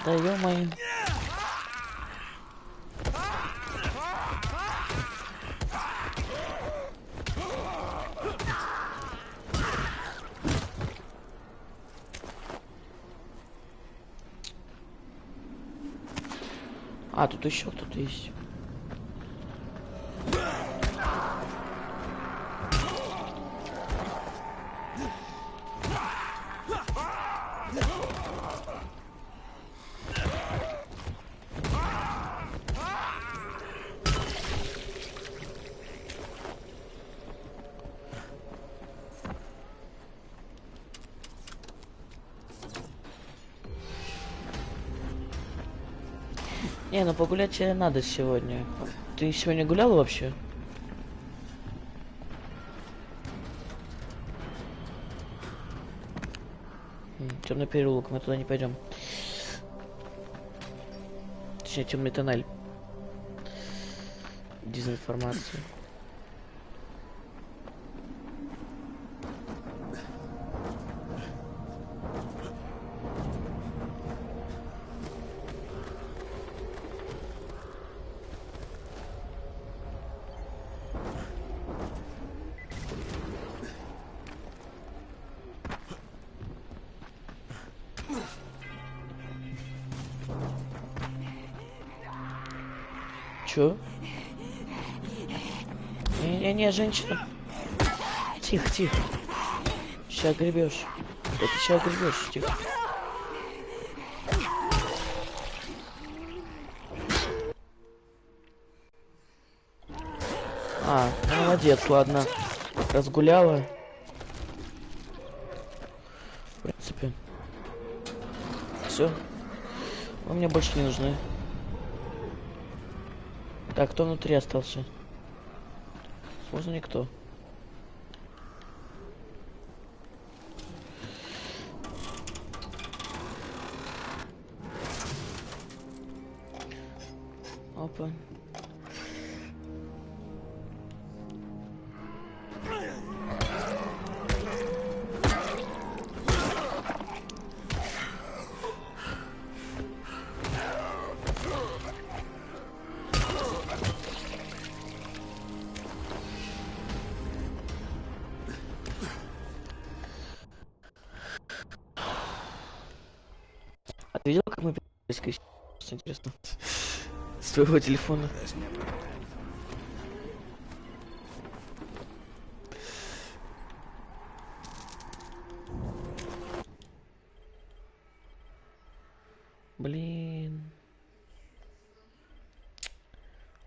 Да ё-моё. А, тут еще кто-то есть. Не, ну погулять тебе надо сегодня. Ты сегодня гуляла вообще? Темный переулок, мы туда не пойдем. Точнее, темный тоннель. Дезинформация. Чё? Не, женщина. Тихо, тихо. Сейчас гребешь. Это сейчас гребешь, тихо. А, ну, молодец, ладно. Разгуляла. В принципе. Все. Вы мне больше не нужны. Так, кто внутри остался? Сложно никто. Опа. А ты видел, как мы переписывались? Интересно. С твоего телефона. Блин.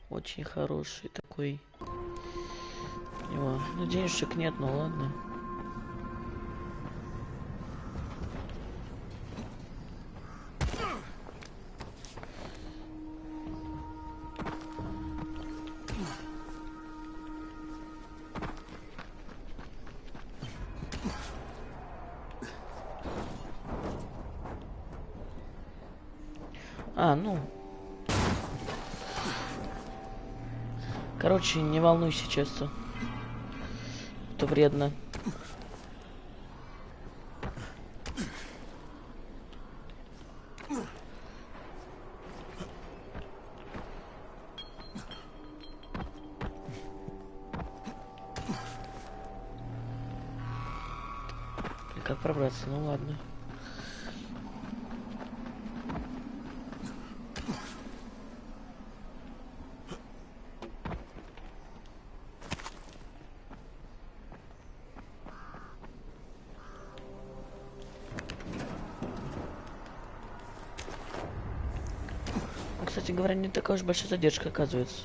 Очень хороший такой. У него. Ну, денежек нет, ну ладно. А, ну. Короче, не волнуйся, честно. Это вредно. И как пробраться? Ну ладно. Кстати говоря, не такая уж большая задержка, оказывается.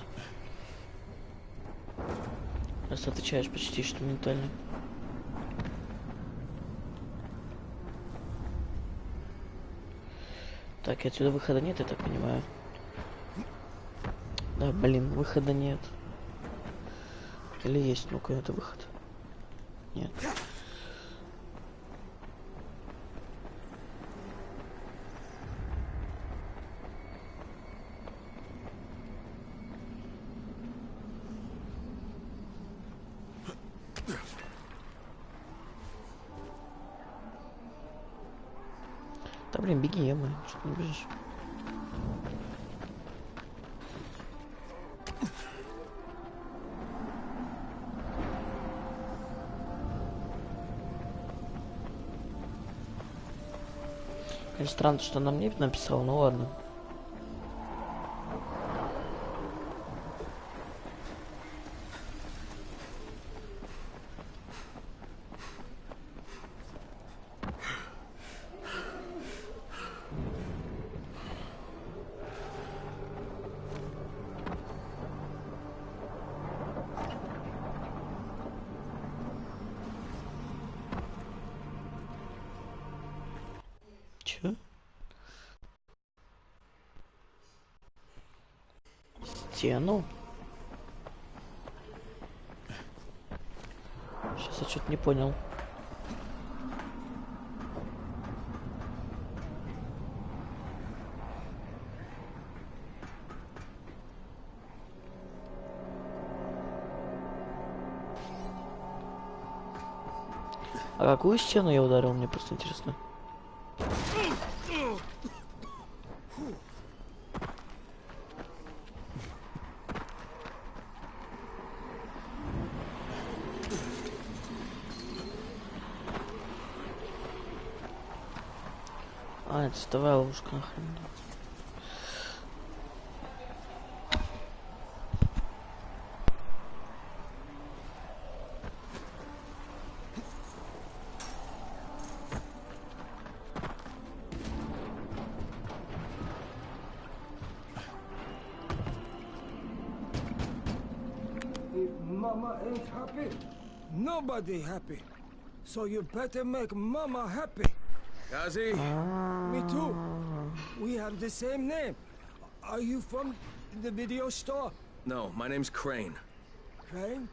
Раз отвечаешь почти что моментально. Так, и отсюда выхода нет, я так понимаю. Да, блин, выхода нет. Или есть? Ну-ка, это выход. Нет. Да блин, беги, ё-моё, что ты не бежишь? Конечно, странно, что она мне написала, ну ладно. Чё? Стену? Сейчас я что-то не понял. А какую стену я ударил, мне просто интересно. А, это вставая ловушка, нахрен. If Mama ain't happy, nobody happy. So you better make Mama happy. Gazi? Me too. We have the same name. Are you from the video store? No, my name's Crane. Crane?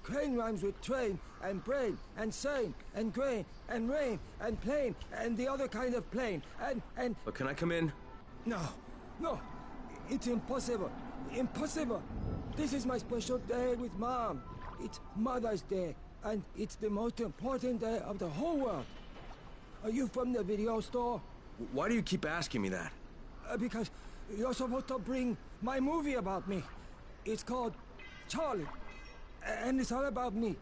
Crane rhymes with train and brain and sane and grain and rain and plane and the other kind of plane and... But can I come in? No, no. It's impossible. Impossible. This is my special day with Mom. It's Mother's Day, and it's the most important day of the whole world. Are you from the video store? Why do you keep asking me that? Because you're supposed to bring my movie about me. It's called Charlie. And it's all about me.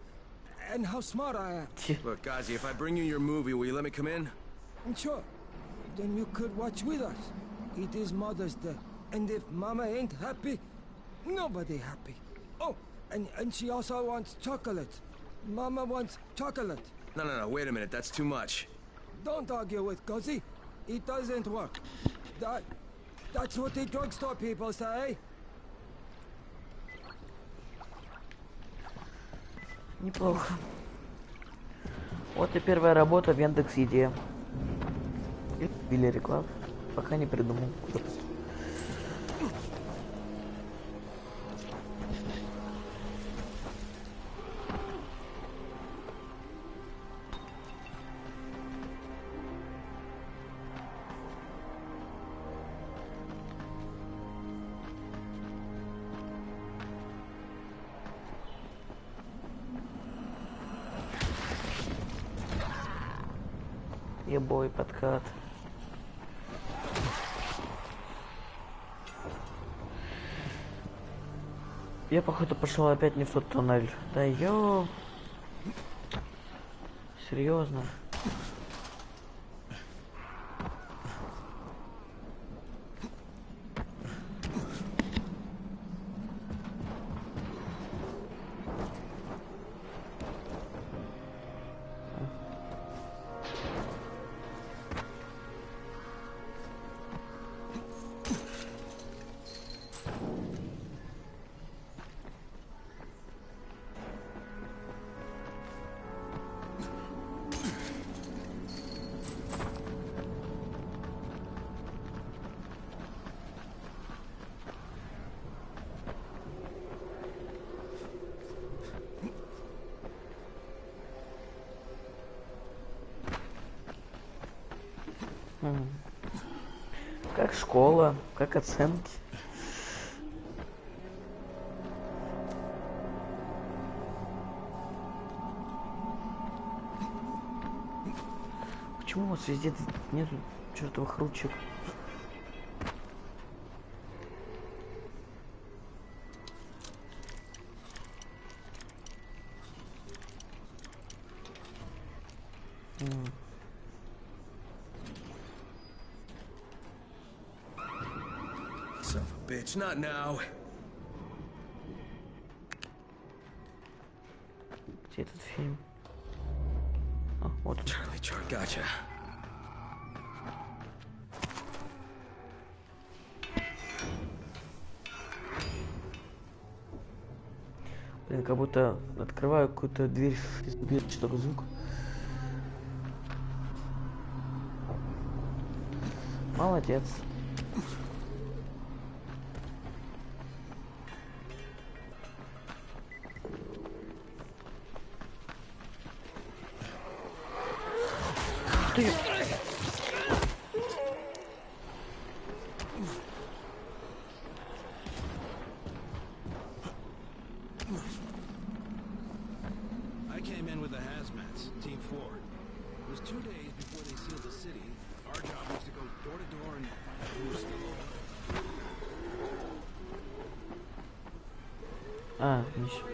And how smart I am. Look, Gazi, if I bring you your movie, will you let me come in? Sure. Then you could watch with us. It is Mother's Day. And if Mama ain't happy, nobody happy. Oh, and she also wants chocolate. Mama wants chocolate. No, wait a minute. That's too much. Don't argue with Gazi. It doesn't work. That's what the drugstore people say. Неплохо. Вот и первая работа в Яндекс.Еде. Или реклам. Пока не придумал. Ебой подкат. Я походу пошел опять не в тот туннель. Да ё. Серьезно. Как школа, как оценки. Почему у вас везде нету чертовых ручек? Son of a bitch, not now. Где этот фильм? А, вот он. Charlie Chart, gotcha. Блин, как будто открываю какую-то дверь, что такой звук. Молодец. Ты... I came in with the hazmats, Team 4. It was 2 days before they sealed the city. Our job was to go door to door and find out who was still open. А, ничего.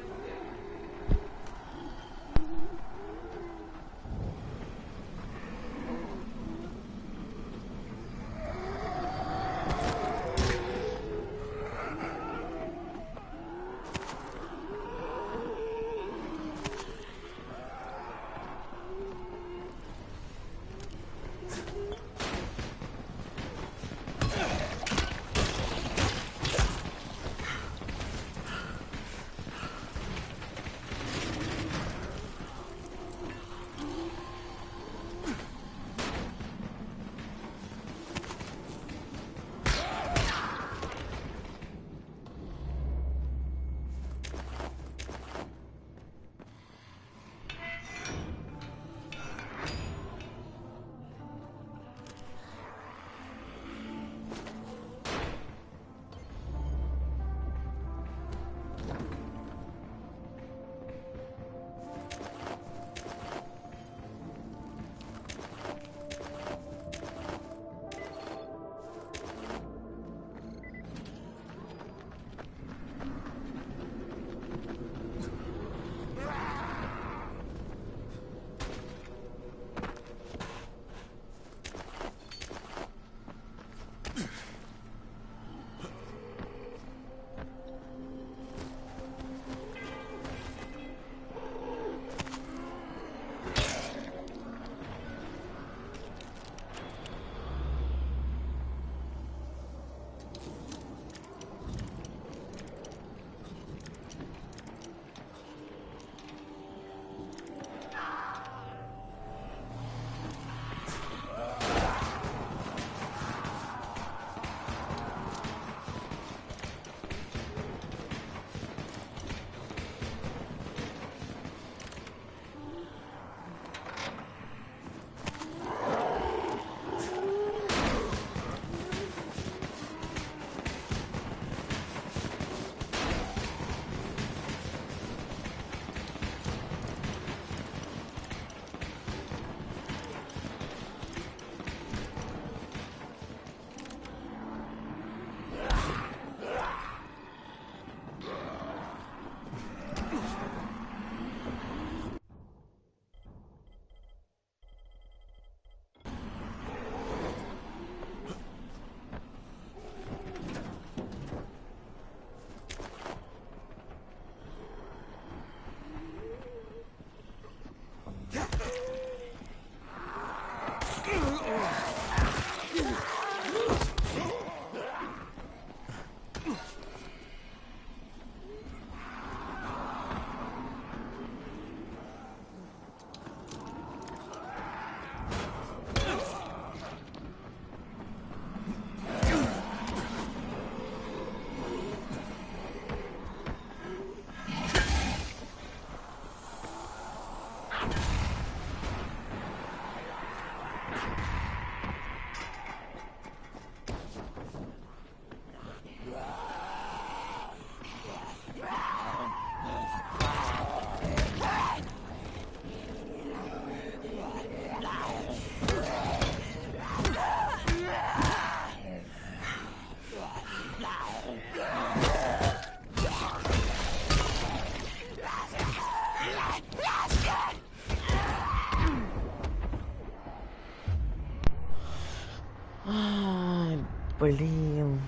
Ай, блин.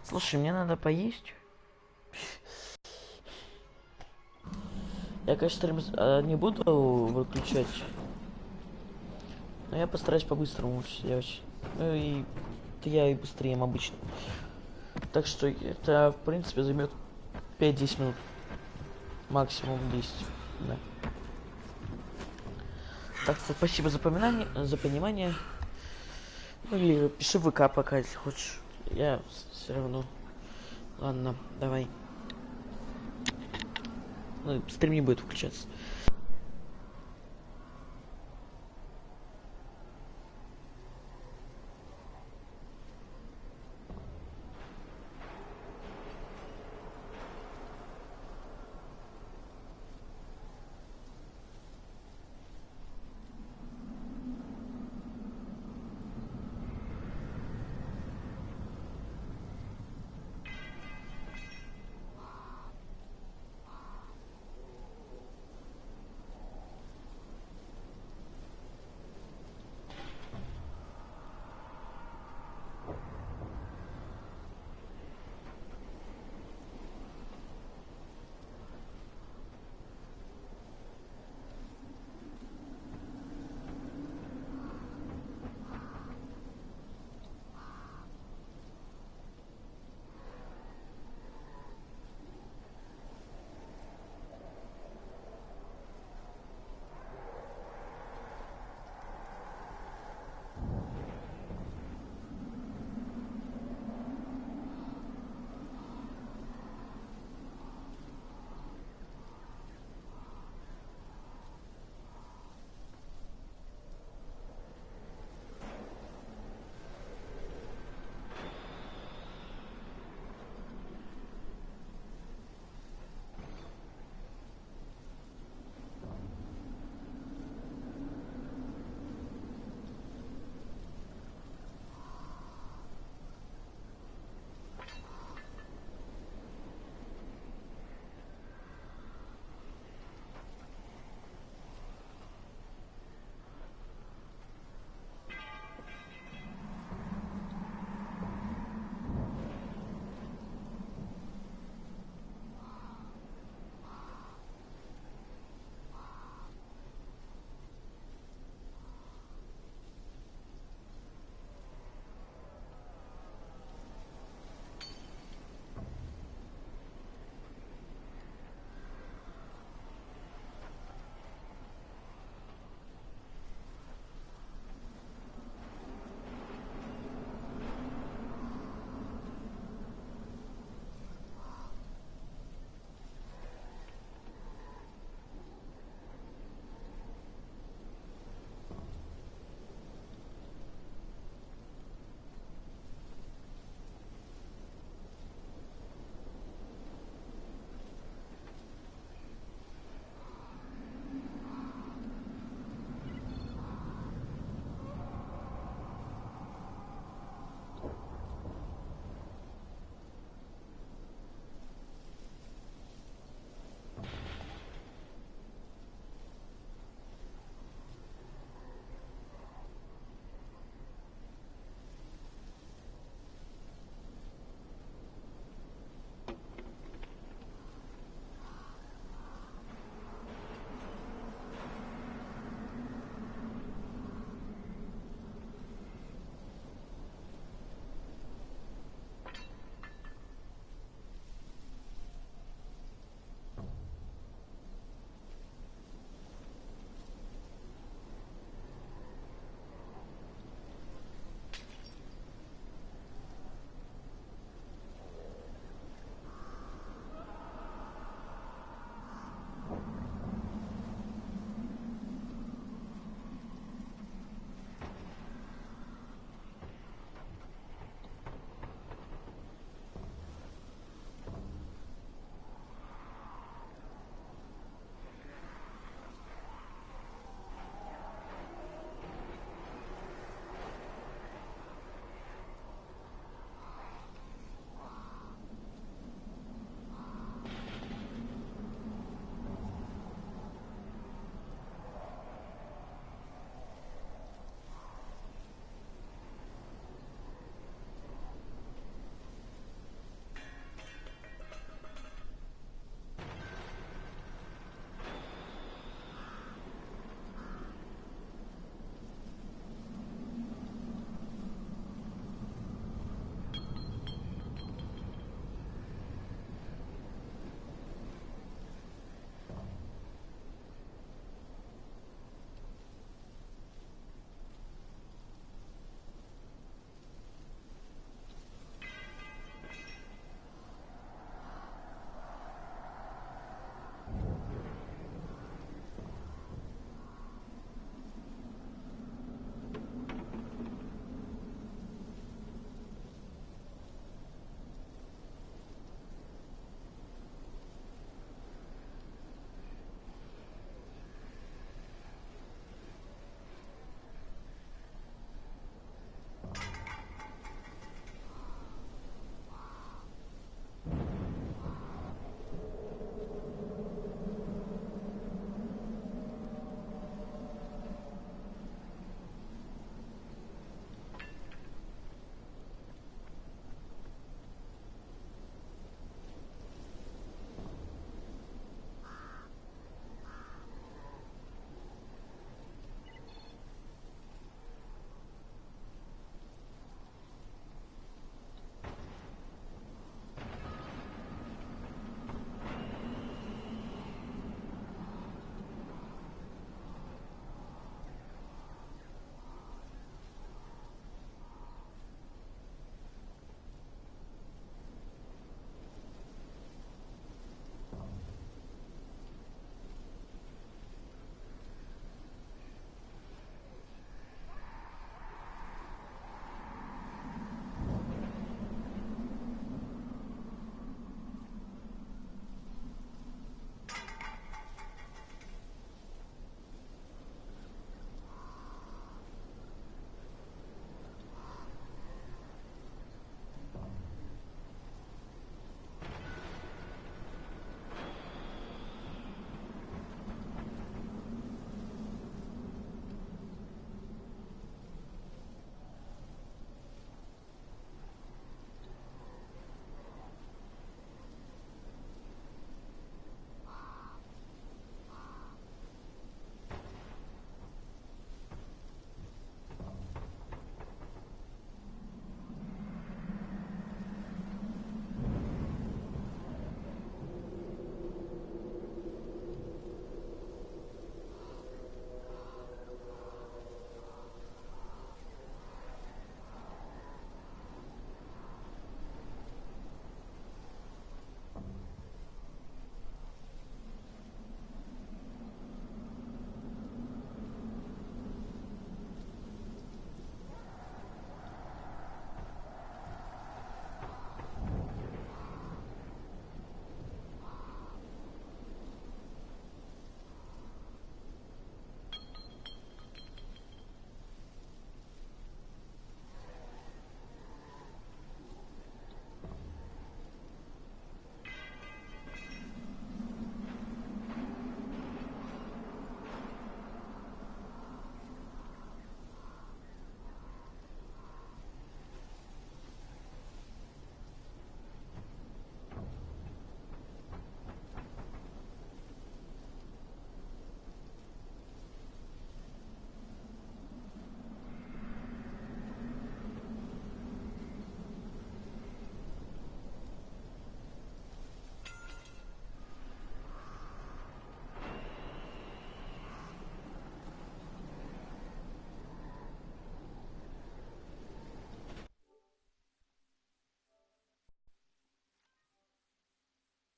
Слушай, мне надо поесть. Я, конечно, стрим не буду выключать. Но я постараюсь по-быстрому лучше сделать. Ну и я и быстрее, чем обычно. Так что это, в принципе, займет 5-10 минут. Максимум 10. Да. Так что спасибо за понимание. Ну или пиши в ВК пока, если хочешь. Я все равно. Ладно, давай. Ну, стрим не будет включаться.